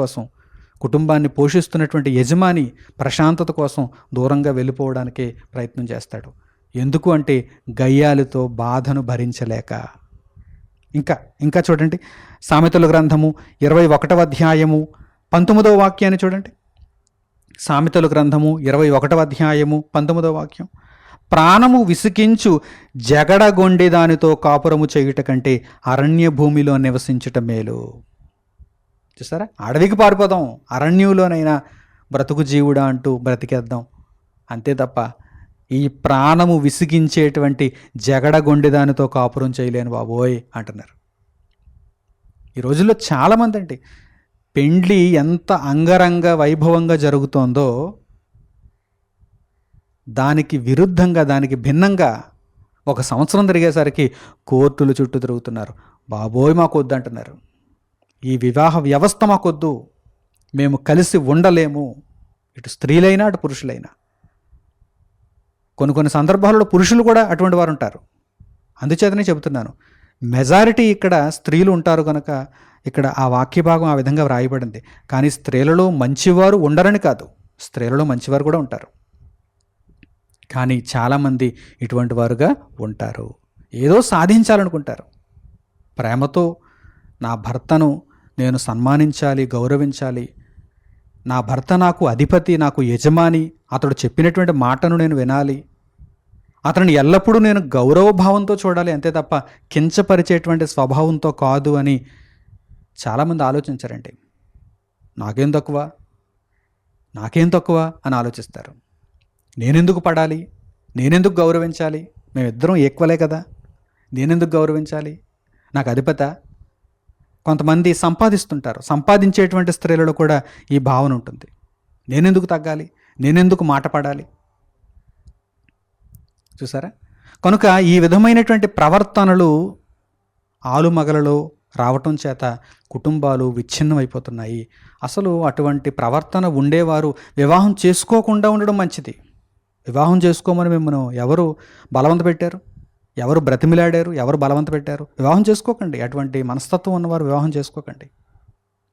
కోసం కుటుంబాన్ని పోషిస్తున్నటువంటి యజమాని ప్రశాంతత కోసం దూరంగా వెళ్ళిపోవడానికే ప్రయత్నం చేస్తాడు. ఎందుకు అంటే గయ్యాలితో బాధను భరించలేక. ఇంకా చూడండి, సామెతల గ్రంథము 21వ అధ్యాయము 19వ వాక్యాన్ని చూడండి. సామెతల గ్రంథము 21వ అధ్యాయము 19వ వాక్యం. ప్రాణము విసికించు జగడగొండి దానితో కాపురము చేయుట కంటే అరణ్య భూమిలో నివసించుట మేలు. చూసారా, అడవికి పారిపోదాం, అరణ్యంలోనైనా బ్రతుకు జీవుడా అంటూ బ్రతికేద్దాం, అంతే తప్ప ఈ ప్రాణము విసిగించేటువంటి జగడగొండి దానితో కాపురం చేయలేను బాబోయ్ అంటున్నారు. ఈ రోజుల్లో చాలామంది అండి, పెండ్లి ఎంత అంగరంగ వైభవంగా జరుగుతోందో దానికి విరుద్ధంగా, దానికి భిన్నంగా 1 సంవత్సరం తిరిగేసరికి కోర్టుల చుట్టూ తిరుగుతున్నారు. బాబోయ్ మాకు వద్దు అంటున్నారు. ఈ వివాహ వ్యవస్థ మాకొద్దు, మేము కలిసి ఉండలేము. ఇటు స్త్రీలైనా అటు పురుషులైనా. కొన్ని సందర్భాలలో పురుషులు కూడా అటువంటి వారు ఉంటారు. అందుచేతనే చెబుతున్నాను, మెజారిటీ ఇక్కడ స్త్రీలు ఉంటారు కనుక ఇక్కడ ఆ వాక్య భాగం ఆ విధంగా వ్రాయబడింది. కానీ స్త్రీలలో మంచివారు ఉండరని కాదు, స్త్రీలలో మంచివారు కూడా ఉంటారు. కానీ చాలామంది ఇటువంటి వారుగా ఉంటారు. ఏదో సాధించాలనుకుంటారు. ప్రేమతో నా భర్తను నేను సన్మానించాలి, గౌరవించాలి, నా భర్త నాకు అధిపతి, నాకు యజమాని, అతడు చెప్పినటువంటి మాటను నేను వినాలి, అతన్ని ఎల్లప్పుడూ నేను గౌరవభావంతో చూడాలి, అంతే తప్ప కించపరిచేటువంటి స్వభావంతో కాదు అని చాలామంది ఆలోచించారండి. నాకేం తక్కువ అని ఆలోచిస్తారు. నేనెందుకు పడాలి, నేనెందుకు గౌరవించాలి, మేమిద్దరం ఈక్వలే కదా, నేనెందుకు గౌరవించాలి, నాకు అధిపత. కొంతమంది సంపాదిస్తుంటారు, సంపాదించేటువంటి స్త్రీలలో కూడా ఈ భావన ఉంటుంది. నేనెందుకు తగ్గాలి, నేనెందుకు మాట పడాలి. చూసారా, కనుక ఈ విధమైనటువంటి ప్రవర్తనలు ఆలుమగలలో రావటం చేత కుటుంబాలు విచ్ఛిన్నమైపోతున్నాయి. అసలు అటువంటి ప్రవర్తన ఉండేవారు వివాహం చేసుకోకుండా ఉండడం మంచిది. వివాహం చేసుకోమని మిమ్మల్ని ఎవరు బలవంత పెట్టారు, ఎవరు బ్రతిమిలాడారు, ఎవరు బలవంత పెట్టారు? వివాహం చేసుకోకండి. అటువంటి మనస్తత్వం ఉన్నవారు వివాహం చేసుకోకండి,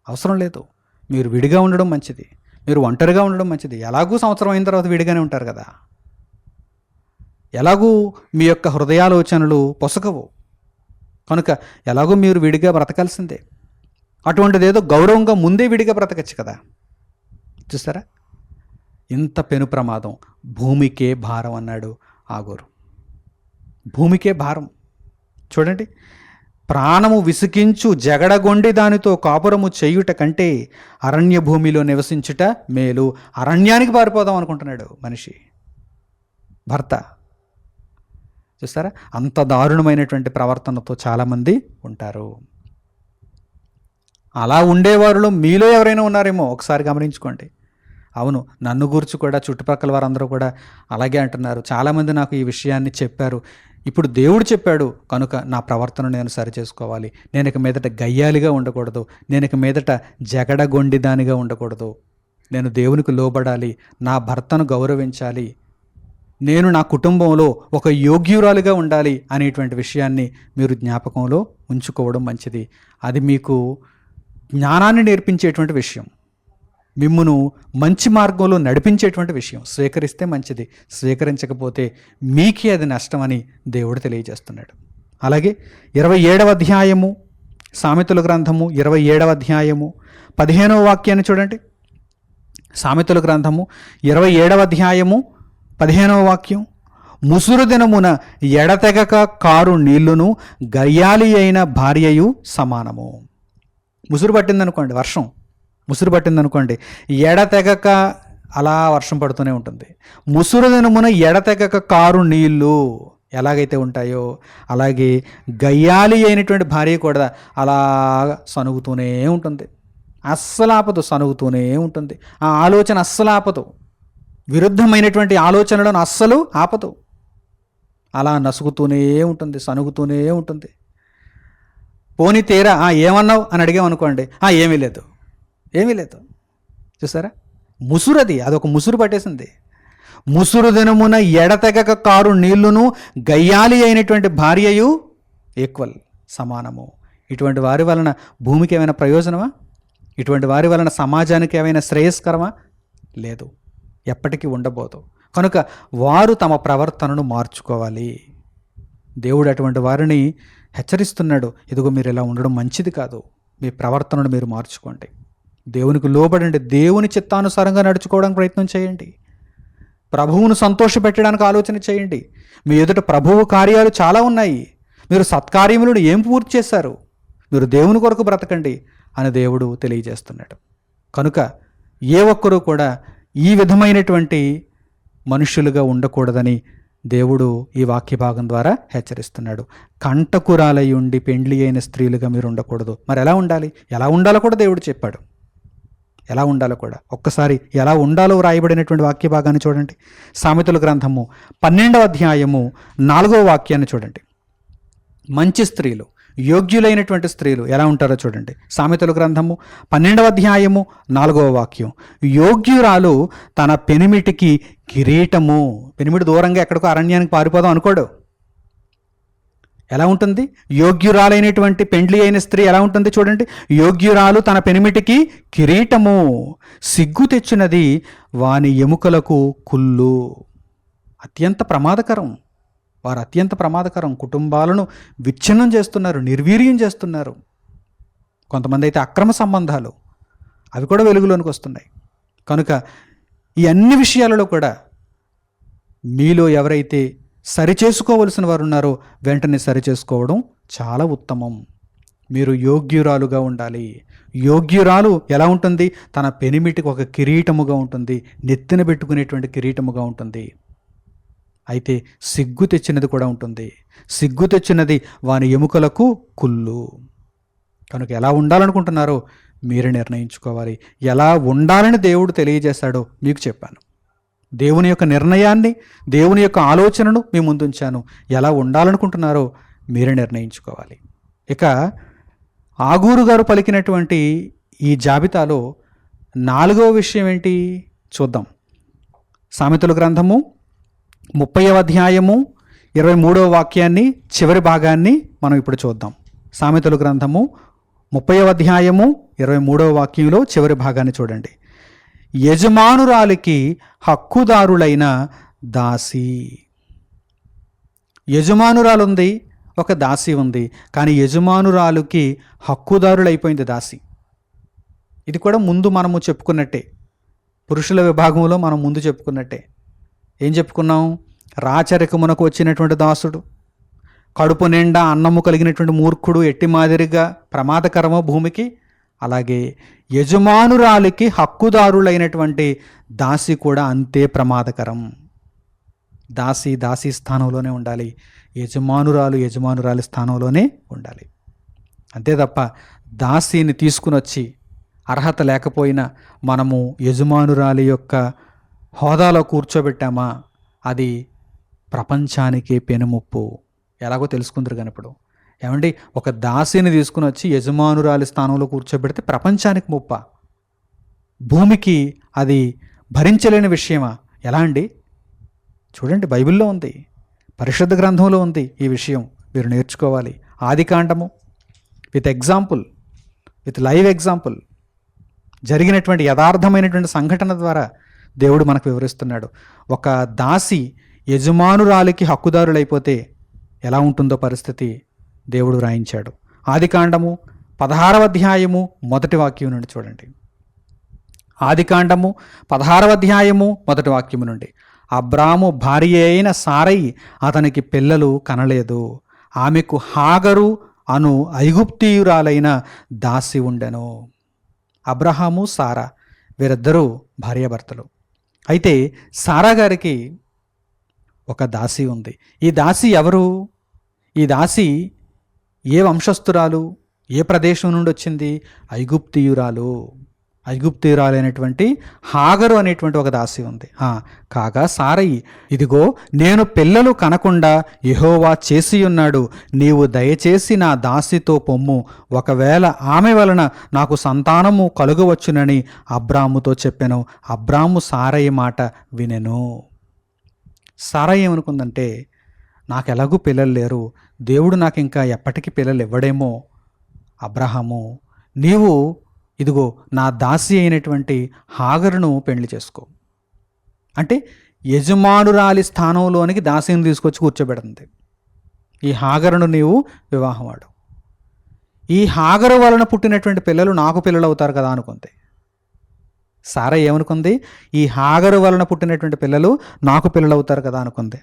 అవసరం లేదు. మీరు విడిగా ఉండడం మంచిది, మీరు ఒంటరిగా ఉండడం మంచిది. ఎలాగూ సంవత్సరం అయిన తర్వాత విడిగానే ఉంటారు కదా, ఎలాగూ మీ యొక్క హృదయాలోచనలు పొసగవు కనుక ఎలాగో మీరు విడిగా బ్రతకాల్సిందే. అటువంటిది ఏదో గౌరవంగా ముందే విడిగా బ్రతకచ్చు కదా. చూస్తారా, ఇంత పెను ప్రమాదం. భూమికే భారం అన్నాడు ఆగోరు. భూమికే భారం. చూడండి, ప్రాణము విసికించు జగడగొండి దానితో కాపురము చేయుట కంటే అరణ్య భూమిలో నివసించుట మేలు. అరణ్యానికి పారిపోదాం అనుకుంటున్నాడు మనిషి, భర్త. చూస్తారా, అంత దారుణమైనటువంటి ప్రవర్తనతో చాలామంది ఉంటారు. అలా ఉండేవారిలో మీలో ఎవరైనా ఉన్నారేమో ఒకసారి గమనించుకోండి. అవును, నన్ను గురించి కూడా చుట్టుపక్కల వారందరూ కూడా అలాగే అంటున్నారు. చాలామంది నాకు ఈ విషయాన్ని చెప్పారు. ఇప్పుడు దేవుడు చెప్పాడు కనుక నా ప్రవర్తన నేను సరి చేసుకోవాలి. నేను ఇక మీదట గయ్యాలిగా ఉండకూడదు, నేను ఇక మీదట జగడగొండిదానిగా ఉండకూడదు, నేను దేవునికి లోబడాలి, నా భర్తను గౌరవించాలి, నేను నా కుటుంబంలో ఒక యోగ్యురాలుగా ఉండాలి అనేటువంటి విషయాన్ని మీరు జ్ఞాపకంలో ఉంచుకోవడం మంచిది. అది మీకు జ్ఞానాన్ని నేర్పించేటువంటి విషయం, మిమ్మును మంచి మార్గంలో నడిపించేటువంటి విషయం. స్వీకరిస్తే మంచిది, స్వీకరించకపోతే మీకే అది నష్టమని దేవుడు తెలియజేస్తున్నాడు. అలాగే 27వ అధ్యాయము సామెతల గ్రంథము 27వ అధ్యాయము 15వ వాక్యాన్ని చూడండి. సామెతల గ్రంథము 27వ అధ్యాయము 15వ వాక్యం, ముసురు దినమున ఎడతెగక కారు నీళ్లును గయ్యాలి అయిన భార్యయు సమానము. ముసురు పట్టిందనుకోండి, వర్షం ముసురు పట్టిందనుకోండి, ఎడతెగక అలా వర్షం పడుతూనే ఉంటుంది. ముసురు దినమున ఎడతెగక కారు నీళ్ళు ఎలాగైతే ఉంటాయో అలాగే గయ్యాలి అయినటువంటి భార్య కూడా అలా సనుగుతూనే ఉంటుంది, అస్సలు ఆపదు, సనుగుతూనే ఉంటుంది. ఆ ఆలోచన అస్సలు ఆపదు, విరుద్ధమైనటువంటి ఆలోచనలను అస్సలు ఆపదు, అలా నసుగుతూనే ఉంటుంది, సనుగుతూనే ఉంటుంది. పోనీ తీరా ఏమన్నావు అని అడిగామనుకోండి, ఏమీ లేదు, ఏమీ లేదు. చూసారా, ముసురది, అదొక ముసురు పట్టేసింది. ముసురు దినమున ఎడతెగక కారు నీళ్లును గయ్యాలి అయినటువంటి భార్యయు ఈక్వల్, సమానము. ఇటువంటి వారి వలన భూమికి ఏమైనా ప్రయోజనమా? ఇటువంటి వారి వలన సమాజానికి ఏమైనా శ్రేయస్కరమా? లేదు, ఎప్పటికీ ఉండబోదు. కనుక వారు తమ ప్రవర్తనను మార్చుకోవాలి. దేవుడు అటువంటి వారిని హెచ్చరిస్తున్నాడు, ఇదిగో మీరు ఇలా ఉండడం మంచిది కాదు, మీ ప్రవర్తనను మీరు మార్చుకోండి, దేవునికి లోబడండి, దేవుని చిత్తానుసారంగా నడుచుకోవడానికి ప్రయత్నం చేయండి, ప్రభువును సంతోషపెట్టడానికి ఆలోచన చేయండి. మీ ఎదుట ప్రభువు కార్యాలు చాలా ఉన్నాయి, మీరు సత్కార్యములను ఏం పూర్తి చేశారు, మీరు దేవుని కొరకు బ్రతకండి అని దేవుడు తెలియజేస్తున్నాడు. కనుక ఏ ఒక్కరూ కూడా ఈ విధమైనటువంటి మనుష్యులుగా ఉండకూడదని దేవుడు ఈ వాక్య భాగం ద్వారా హెచ్చరిస్తున్నాడు. కంటకురాలై ఉండి పెండ్లి అయిన స్త్రీలుగా మీరు ఉండకూడదు. మరి ఎలా ఉండాలి? ఎలా ఉండాలో కూడా దేవుడు చెప్పాడు. ఎలా ఉండాలో కూడా ఒక్కసారి ఎలా ఉండాలో వ్రాయబడినటువంటి వాక్య భాగాన్ని చూడండి. సామెతల గ్రంథము 12వ అధ్యాయము 4వ వాక్యాన్ని చూడండి. మంచి స్త్రీలు, యోగ్యులైనటువంటి స్త్రీలు ఎలా ఉంటారో చూడండి. సామెతల గ్రంథము 12వ అధ్యాయము 4వ వాక్యం, యోగ్యురాలు తన పెనిమిటికి కిరీటము. పెనిమిటి దూరంగా ఎక్కడికో అరణ్యానికి పారిపోదాం అనుకోడు. ఎలా ఉంటుంది? యోగ్యురాలైనటువంటి పెండ్లి అయిన స్త్రీ ఎలా ఉంటుంది చూడండి. యోగ్యురాలు తన పెనిమిటికి కిరీటము, సిగ్గు తెచ్చినది వాని ఎముకలకు కుళ్ళు. అత్యంత ప్రమాదకరం, వారు అత్యంత ప్రమాదకరం. కుటుంబాలను విచ్ఛిన్నం చేస్తున్నారు, నిర్వీర్యం చేస్తున్నారు. కొంతమంది అయితే అక్రమ సంబంధాలు, అవి కూడా వెలుగులోనికి వస్తున్నాయి. కనుక ఈ అన్ని విషయాలలో కూడా మీలో ఎవరైతే సరిచేసుకోవలసిన వారు ఉన్నారో వెంటనే సరిచేసుకోవడం చాలా ఉత్తమం. మీరు యోగ్యురాలుగా ఉండాలి. యోగ్యురాలు ఎలా ఉంటుంది? తన పెనిమిటికి ఒక కిరీటముగా ఉంటుంది, నెత్తిన పెట్టుకునేటువంటి కిరీటముగా ఉంటుంది. అయితే సిగ్గు తెచ్చినది కూడా ఉంటుంది. సిగ్గు తెచ్చినది వాని ఎముకలకు కుళ్ళు. కనుక ఎలా ఉండాలనుకుంటున్నారో మీరు నిర్ణయించుకోవాలి. ఎలా ఉండాలని దేవుడు తెలియజేశాడో మీకు చెప్పాను. దేవుని యొక్క నిర్ణయాన్ని, దేవుని యొక్క ఆలోచనను మీ ముందుంచాను. ఎలా ఉండాలనుకుంటున్నారో మీరే నిర్ణయించుకోవాలి. ఇక ఆగూరు గారు పలికినటువంటి ఈ జాబితాలో 4వ విషయం ఏంటి చూద్దాం. సామెతల గ్రంథము 30వ అధ్యాయము 23వ వాక్యాన్ని, చివరి భాగాన్ని మనం ఇప్పుడు చూద్దాం. సామెతల గ్రంథము 30వ అధ్యాయము 23వ వాక్యంలో చివరి భాగాన్ని చూడండి. యజమానురాలికి హక్కుదారులైన దాసి. యజమానురాలు ఉంది, ఒక దాసి ఉంది, కానీ యజమానురాలుకి హక్కుదారులైపోయింది దాసి. ఇది కూడా ముందు మనము చెప్పుకున్నట్టే, పురుషుల విభాగంలో మనం ముందు చెప్పుకున్నట్టే. ఏం చెప్పుకున్నాం? రాచరికమునకు వచ్చినటువంటి దాసుడు, కడుపు నిండా అన్నము కలిగినటువంటి మూర్ఖుడు ఎట్టి మాదిరిగా ప్రమాదకరమో భూమికి, అలాగే యజమానురాలికి హక్కుదారులైనటువంటి దాసి కూడా అంతే ప్రమాదకరం. దాసి దాసి స్థానంలోనే ఉండాలి, యజమానురాలి స్థానంలోనే ఉండాలి. అంతే తప్ప దాసిని తీసుకుని వచ్చి అర్హత లేకపోయినా మనము యజమానురాలి యొక్క హోదాలో కూర్చోబెట్టామా, అది ప్రపంచానికి పెనుముప్పు. ఎలాగో తెలుసుకుందరు కానీ ఇప్పుడు ఏమండి, ఒక దాసిని తీసుకుని వచ్చి యజమానురాలి స్థానంలో కూర్చోబెడితే ప్రపంచానికి ముప్ప, భూమికి అది భరించలేని విషయమా? ఎలా అండి? చూడండి, బైబిల్లో ఉంది, పరిశుద్ధ గ్రంథంలో ఉంది ఈ విషయం. మీరు నేర్చుకోవాలి. ఆదికాండము with example, with live example, జరిగినటువంటి యథార్థమైనటువంటి సంఘటన ద్వారా దేవుడు మనకు వివరిస్తున్నాడు. ఒక దాసి యజమానురాలికి హక్కుదారులైపోతే ఎలా ఉంటుందో పరిస్థితి దేవుడు రాయించాడు. ఆదికాండము 16వ అధ్యాయము 1వ వాక్యం నుండి చూడండి. ఆదికాండము 16వ అధ్యాయము 1వ వాక్యము నుండి, అబ్రాము భార్య అయిన సారయి అతనికి పిల్లలు కనలేదు, ఆమెకు హాగరు అను ఐగుప్తీయురాలైన దాసి ఉండెను. అబ్రహాము సారా వీరిద్దరూ భార్యాభర్తలు. అయితే సారా గారికి ఒక దాసి ఉంది. ఈ దాసి ఎవరు? ఈ దాసి ఏ వంశస్థురాలు, ఏ ప్రదేశం నుండి వచ్చింది? ఐగుప్తీయురాలైనటువంటి హాగరు అనేటువంటి ఒక దాసి ఉంది. కాగా సారయి, ఇదిగో నేను పిల్లలు కనకుండా యెహోవా చేసి ఉన్నాడు, నీవు దయచేసి నా దాసితో పొమ్ము, ఒకవేళ ఆమె వలన నాకు సంతానము కలుగవచ్చునని అబ్రాముతో చెప్పెను. అబ్రాము సారయి మాట వినెను. సారయి ఏమనుకుందంటే, నాకు ఎలాగూ పిల్లలు లేరు, దేవుడు నాకు ఇంకా ఎప్పటికీ పిల్లలు ఇవ్వడేమో, అబ్రహాము నీవు ఇదిగో నా దాసి అయినటువంటి హాగరును పెళ్లి చేసుకో అంటే యజమానురాలి స్థానంలోనికి దాసిని తీసుకొచ్చి కూర్చోబెడుతుంది. ఈ హాగరును నీవు వివాహమాడు. ఈ హాగరు వలన పుట్టినటువంటి పిల్లలు నాకు పిల్లలు అవుతారు కదా అనుకుంది. సారా ఏమనుకుంది? ఈ హాగరు వలన పుట్టినటువంటి పిల్లలు నాకు పిల్లలు అవుతారు కదా అనుకుంది.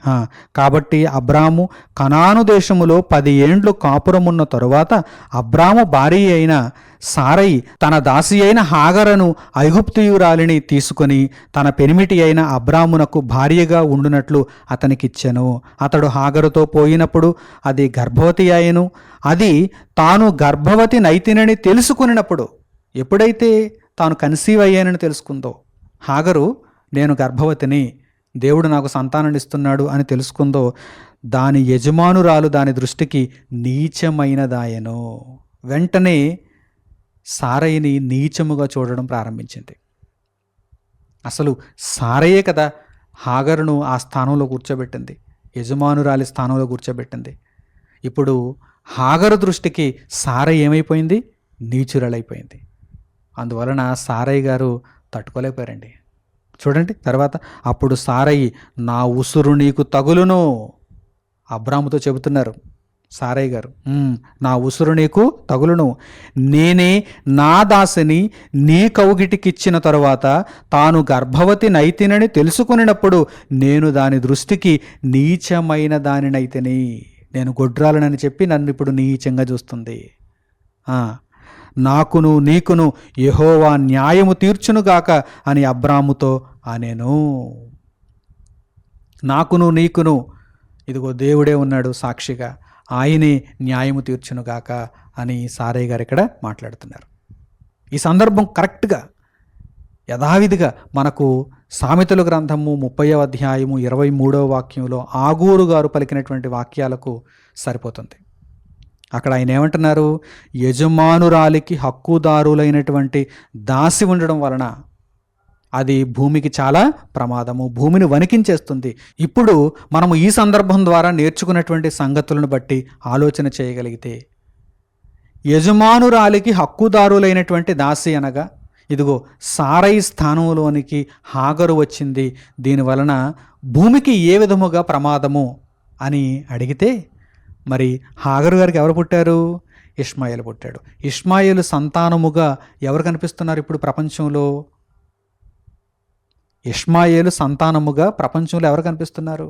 కాబట్టి అబ్రాము కనాను దేశములో 10 ఏండ్లు కాపురమున్న తరువాత అబ్రాము భార్య అయిన సారయి తన దాసి అయిన హాగరను ఐగుప్తీయురాలిని తీసుకొని తన పెనిమిటి అయిన అబ్రామునకు భార్యగా ఉండునట్లు అతనికిచ్చెను. అతడు హాగరుతో పోయినప్పుడు అది గర్భవతి అయ్యెను. అది తాను గర్భవతి నైతినని తెలుసుకున్నప్పుడు, ఎప్పుడైతే తాను కన్సీవ్ అయ్యానని తెలుసుకుందో, హాగరు నేను గర్భవతిని, దేవుడు నాకు సంతానాన్ని ఇస్తున్నాడు అని తెలుసుకుందో, దాని యజమానురాలు దాని దృష్టికి నీచమైనదాయను. వెంటనే సారయిని నీచముగా చూడడం ప్రారంభించింది. అసలు సారయే కదా హాగరును ఆ స్థానంలో కూర్చోబెట్టింది, యజమానురాలి స్థానంలో కూర్చోబెట్టింది. ఇప్పుడు హాగరు దృష్టికి సారయి ఏమైపోయింది? నీచురాలైపోయింది. అందువలన సారయ్య గారు తట్టుకోలేకపోయారండి. చూడండి తర్వాత, అప్పుడు సారయి నా ఉసురు నీకు తగులును, అబ్రాముతో చెబుతున్నారు సారయ్య గారు, నా ఉసురు నీకు తగులును, నేనే నా దాసిని నీ కౌగిటికిచ్చిన తరువాత తాను గర్భవతి నైతినని తెలుసుకున్నప్పుడు నేను దాని దృష్టికి నీచమైన దానినైతిని, నేను గొడ్రాలనని చెప్పి నన్ను ఇప్పుడు నీచంగా చూస్తుంది. నాకును నీకును యెహోవా న్యాయము తీర్చునుగాక అని అబ్రాముతో అనెను. నాకును నీకును ఇదిగో దేవుడే ఉన్నాడు సాక్షిగా, ఆయనే న్యాయము తీర్చునుగాక అని సారయ్య గారు ఇక్కడ మాట్లాడుతున్నారు. ఈ సందర్భం కరెక్ట్గా యథావిధిగా మనకు సామెతల గ్రంథము 30వ అధ్యాయము 23వ వాక్యంలో ఆగూరు గారు పలికినటువంటి వాక్యాలకు సరిపోతుంది. అక్కడ ఆయన ఏమంటున్నారు? యజమానురాలికి హక్కుదారులైనటువంటి దాసి ఉండడం వలన అది భూమికి చాలా ప్రమాదము, భూమిని వణికించేస్తుంది. ఇప్పుడు మనము ఈ సందర్భం ద్వారా నేర్చుకున్నటువంటి సంగతులను బట్టి ఆలోచన చేయగలిగితే, యజమానురాలికి హక్కుదారులైనటువంటి దాసి అనగా ఇదిగో సారయి స్థానంలోనికి హాగరు వచ్చింది, దీనివలన భూమికి ఏ విధముగా ప్రమాదము అని అడిగితే, మరి హాగరు గారికి ఎవరు పుట్టారు? ఇష్మాయేలు పుట్టాడు. ఇష్మాయేలు సంతానముగా ఎవరు కనిపిస్తున్నారు ఇప్పుడు ప్రపంచంలో? ఇష్మాయేలు సంతానముగా ప్రపంచంలో ఎవరు కనిపిస్తున్నారు?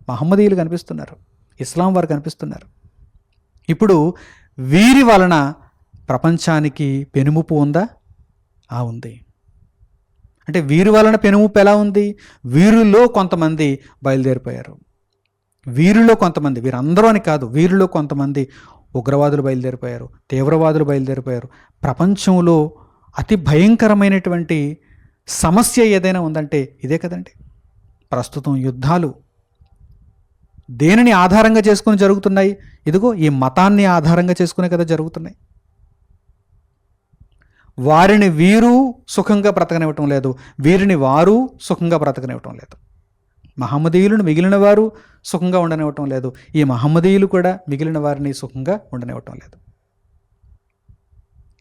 మహమ్మదీయులు కనిపిస్తున్నారు, ఇస్లాం వారు కనిపిస్తున్నారు. ఇప్పుడు వీరి వలన ప్రపంచానికి పెనుముప్పు ఉందా? ఉంది. అంటే వీరి వలన పెనుముప్పు ఎలా ఉంది? వీరిలో కొంతమంది బయలుదేరిపోయారు. వీరిలో కొంతమంది, వీరందరూ అని కాదు, వీరిలో కొంతమంది ఉగ్రవాదులు బయలుదేరిపోయారు, తీవ్రవాదులు బయలుదేరిపోయారు. ప్రపంచంలో అతి భయంకరమైనటువంటి సమస్య ఏదైనా ఉందంటే ఇదే కదండి. ప్రస్తుతం యుద్ధాలు, దేనిని ఆధారంగా చేసుకుని జరుగుతున్నాయి? ఇదిగో ఈ మతాన్ని ఆధారంగా చేసుకునే కదా జరుగుతున్నాయి. వారిని వీరు సుఖంగా బ్రతకనివ్వటం లేదు, వీరిని వారు సుఖంగా బ్రతకనివ్వటం లేదు. మహమ్మదీయులను మిగిలిన వారు సుఖంగా ఉండనివ్వటం లేదు, ఈ మహమ్మదీయులు కూడా మిగిలిన వారిని సుఖంగా ఉండనివ్వటం లేదు.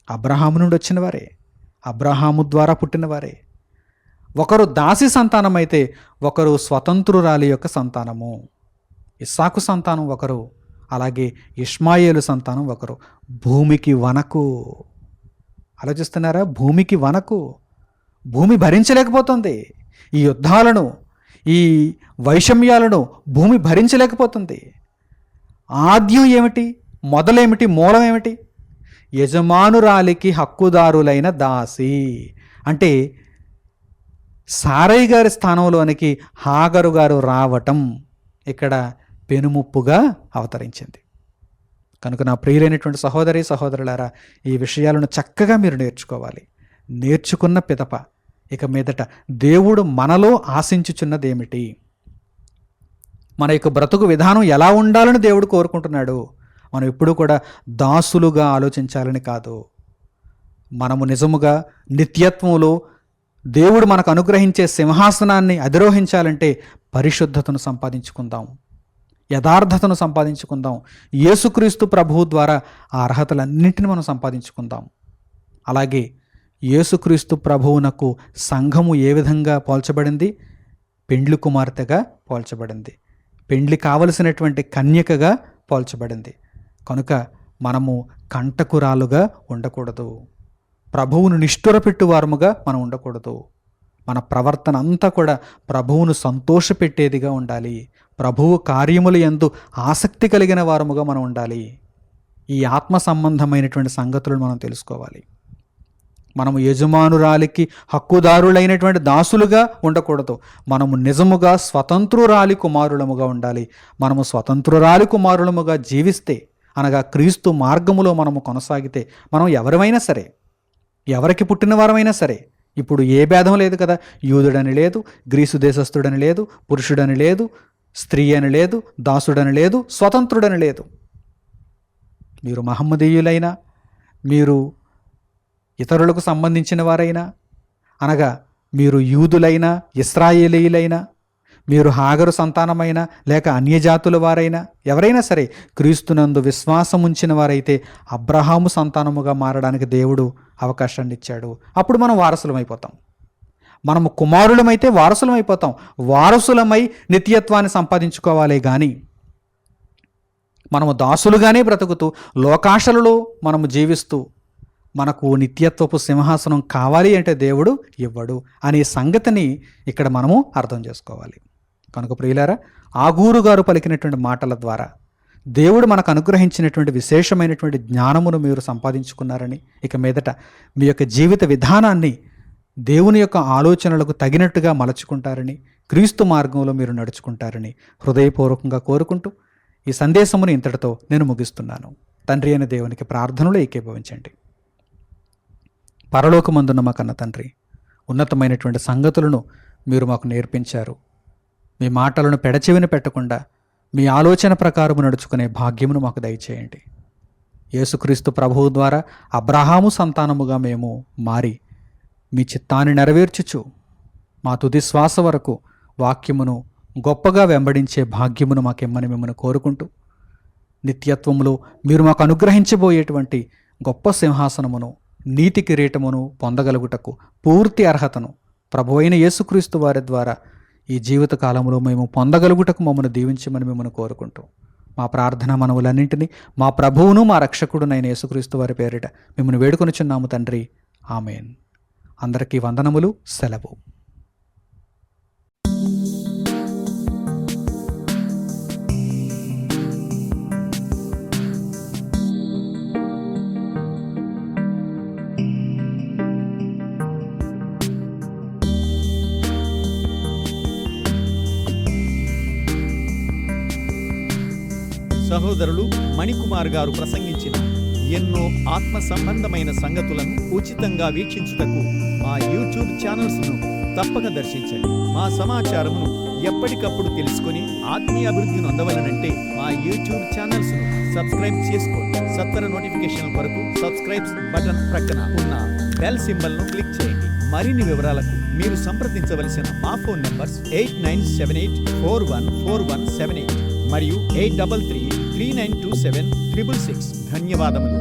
అబ్రహాము నుండి వచ్చిన వారే, అబ్రహాము ద్వారా పుట్టిన వారే. ఒకరు దాసి సంతానం అయితే ఒకరు స్వతంత్రురాలి యొక్క సంతానము. ఇస్సాకు సంతానం ఒకరు, అలాగే ఇష్మాయేలు సంతానం ఒకరు. భూమికి వనకు, ఆలోచిస్తున్నారా? భూమికి వనకు. భూమి భరించలేకపోతుంది ఈ యుద్ధాలను, ఈ వైషమ్యాలను భూమి భరించలేకపోతుంది. ఆద్యం ఏమిటి? మొదలేమిటి? మూలం ఏమిటి? యజమానురాలికి హక్కుదారులైన దాసి. అంటే సారయ్య గారి స్థానంలోనికి హాగరు గారు రావటం ఇక్కడ పెనుముప్పుగా అవతరించింది. కనుక నా ప్రియులైనటువంటి సహోదరి సహోదరులారా, ఈ విషయాలను చక్కగా మీరు నేర్చుకోవాలి. నేర్చుకున్న పిదప ఇక మీదట దేవుడు మనలో ఆశించుచున్నదేమిటి, మన యొక్క బ్రతుకు విధానం ఎలా ఉండాలని దేవుడు కోరుకుంటున్నాడు. మనం ఎప్పుడూ కూడా దాసులుగా ఆలోచించాలని కాదు. మనము నిజముగా నిత్యత్వంలో దేవుడు మనకు అనుగ్రహించే సింహాసనాన్ని అధిరోహించాలంటే పరిశుద్ధతను సంపాదించుకుందాం, యథార్థతను సంపాదించుకుందాం. యేసుక్రీస్తు ప్రభువు ద్వారా ఆ అర్హతలన్నింటిని మనం సంపాదించుకుందాం. అలాగే యేసుక్రీస్తు ప్రభువునకు సంఘము ఏ విధంగా పోల్చబడింది? పెండ్లి కుమార్తెగా పోల్చబడింది, పెండ్లి కావలసినటువంటి కన్యకగా పోల్చబడింది. కనుక మనము కంటకురాలుగా ఉండకూడదు, ప్రభువును నిష్ఠురపెట్టువారముగా మనం ఉండకూడదు. మన ప్రవర్తన అంతా కూడా ప్రభువును సంతోషపెట్టేదిగా ఉండాలి. ప్రభువు కార్యములు యందు ఆసక్తి కలిగిన వారముగా మనం ఉండాలి. ఈ ఆత్మ సంబంధమైనటువంటి సంగతులను మనం తెలుసుకోవాలి. మనము యజమానురాలికి హక్కుదారులైనటువంటి దాసులుగా ఉండకూడదు. మనము నిజముగా స్వతంత్రురాలి కుమారులముగా ఉండాలి. మనము స్వతంత్రురాలి కుమారులముగా జీవిస్తే, అనగా క్రీస్తు మార్గములో మనము కొనసాగితే, మనం ఎవరిమైనా సరే, ఎవరికి పుట్టిన వారమైనా సరే, ఇప్పుడు ఏ భేదం లేదు కదా, యూదుడని లేదు, గ్రీసు దేశస్థుడని లేదు, పురుషుడని లేదు, స్త్రీ అని లేదు, దాసుడని లేదు, స్వతంత్రుడని లేదు. మీరు మహమ్మదీయులైనా, మీరు ఇతరులకు సంబంధించిన వారైనా, అనగా మీరు యూదులైనా, ఇశ్రాయేలీయులైనా, మీరు హాగరు సంతానమైనా, లేక అన్యజాతుల వారైనా, ఎవరైనా సరే క్రీస్తునందు విశ్వాసం ఉంచిన వారైతే అబ్రహాము సంతానముగా మారడానికి దేవుడు అవకాశాన్ని ఇచ్చాడు. అప్పుడు మనం వారసులమైపోతాం. మనము కుమారులమైతే వారసులమైపోతాం. వారసులమై నిత్యత్వాన్ని సంపాదించుకోవాలి. కానీ మనము దాసులుగానే బ్రతుకుతూ లోకాశలలో మనము జీవిస్తూ మనకు నిత్యత్వపు సింహాసనం కావాలి అంటే దేవుడు ఇవ్వడు అనే సంగతిని ఇక్కడ మనము అర్థం చేసుకోవాలి. కనుక ప్రియులారా, ఆగూరు గారు పలికినటువంటి మాటల ద్వారా దేవుడు మనకు అనుగ్రహించినటువంటి విశేషమైనటువంటి జ్ఞానమును మీరు సంపాదించుకున్నారని, ఇక మీదట మీ యొక్క జీవిత విధానాన్ని దేవుని యొక్క ఆలోచనలకు తగినట్టుగా మలచుకుంటారని, క్రీస్తు మార్గంలో మీరు నడుచుకుంటారని హృదయపూర్వకంగా కోరుకుంటూ ఈ సందేశమును ఇంతటితో నేను ముగిస్తున్నాను. తండ్రి అయిన దేవునికి ప్రార్థనలో ఏకీభవించండి. పరలోకమందున్న మా కన్న తండ్రి, ఉన్నతమైనటువంటి సంగతులను మీరు మాకు నేర్పించారు. మీ మాటలను పెడచెవిన పెట్టకుండా మీ ఆలోచన ప్రకారము నడుచుకునే భాగ్యమును మాకు దయచేయండి. యేసుక్రీస్తు ప్రభువు ద్వారా అబ్రహాము సంతానముగా మేము మారి మీ చిత్తాన్ని నెరవేర్చుచు మా తుది శ్వాస వరకు వాక్యమును గొప్పగా వెంబడించే భాగ్యమును మాకెమ్మని మిమ్మల్ని కోరుకుంటూ, నిత్యత్వములో మీరు మాకు అనుగ్రహించబోయేటువంటి గొప్ప సింహాసనమును, నీతి కిరీటమును పొందగలుగుటకు పూర్తి అర్హతను ప్రభువైన యేసుక్రీస్తు వారి ద్వారా ఈ జీవిత కాలంలో మేము పొందగలుగుటకు మమ్మల్ని దీవించమని మిమ్మల్ని కోరుకుంటూ, మా ప్రార్థన మనవులన్నింటినీ మా ప్రభువును మా రక్షకుడునైన యేసుక్రీస్తు వారి పేరిట మిమ్మల్ని వేడుకొనుచున్నాము తండ్రి. ఆమేన్. అందరికీ వందనములు. సెలవు. సహోదరులు మణికుమార్ గారు ప్రసంగించిన ఎన్నో ఆత్మ సంబంధమైన సంగతులను ఉచితంగా వీక్షించుటకు మా యూట్యూబ్ ఛానల్స్ను తప్పక దర్శించండి. మా సమాచారమును ఎప్పటికప్పుడు తెలుసుకొని ఆత్మీయ అభివృద్ధిని పొందవలనంటే మా యూట్యూబ్ ఛానల్స్ ను సబ్స్క్రైబ్ చేసుకోండి. సత్వర నోటిఫికేషన్ కొరకు సబ్స్క్రైబ్ బటన్ ప్రక్కన ఉన్న బెల్ సింబల్ ను క్లిక్ చేయండి. మరిన్ని వివరాలకు మీరు సంప్రదించవలసిన మా ఫోన్ నంబర్స్ 8978414178 మరియు 8333927666. ధన్యవాదములు.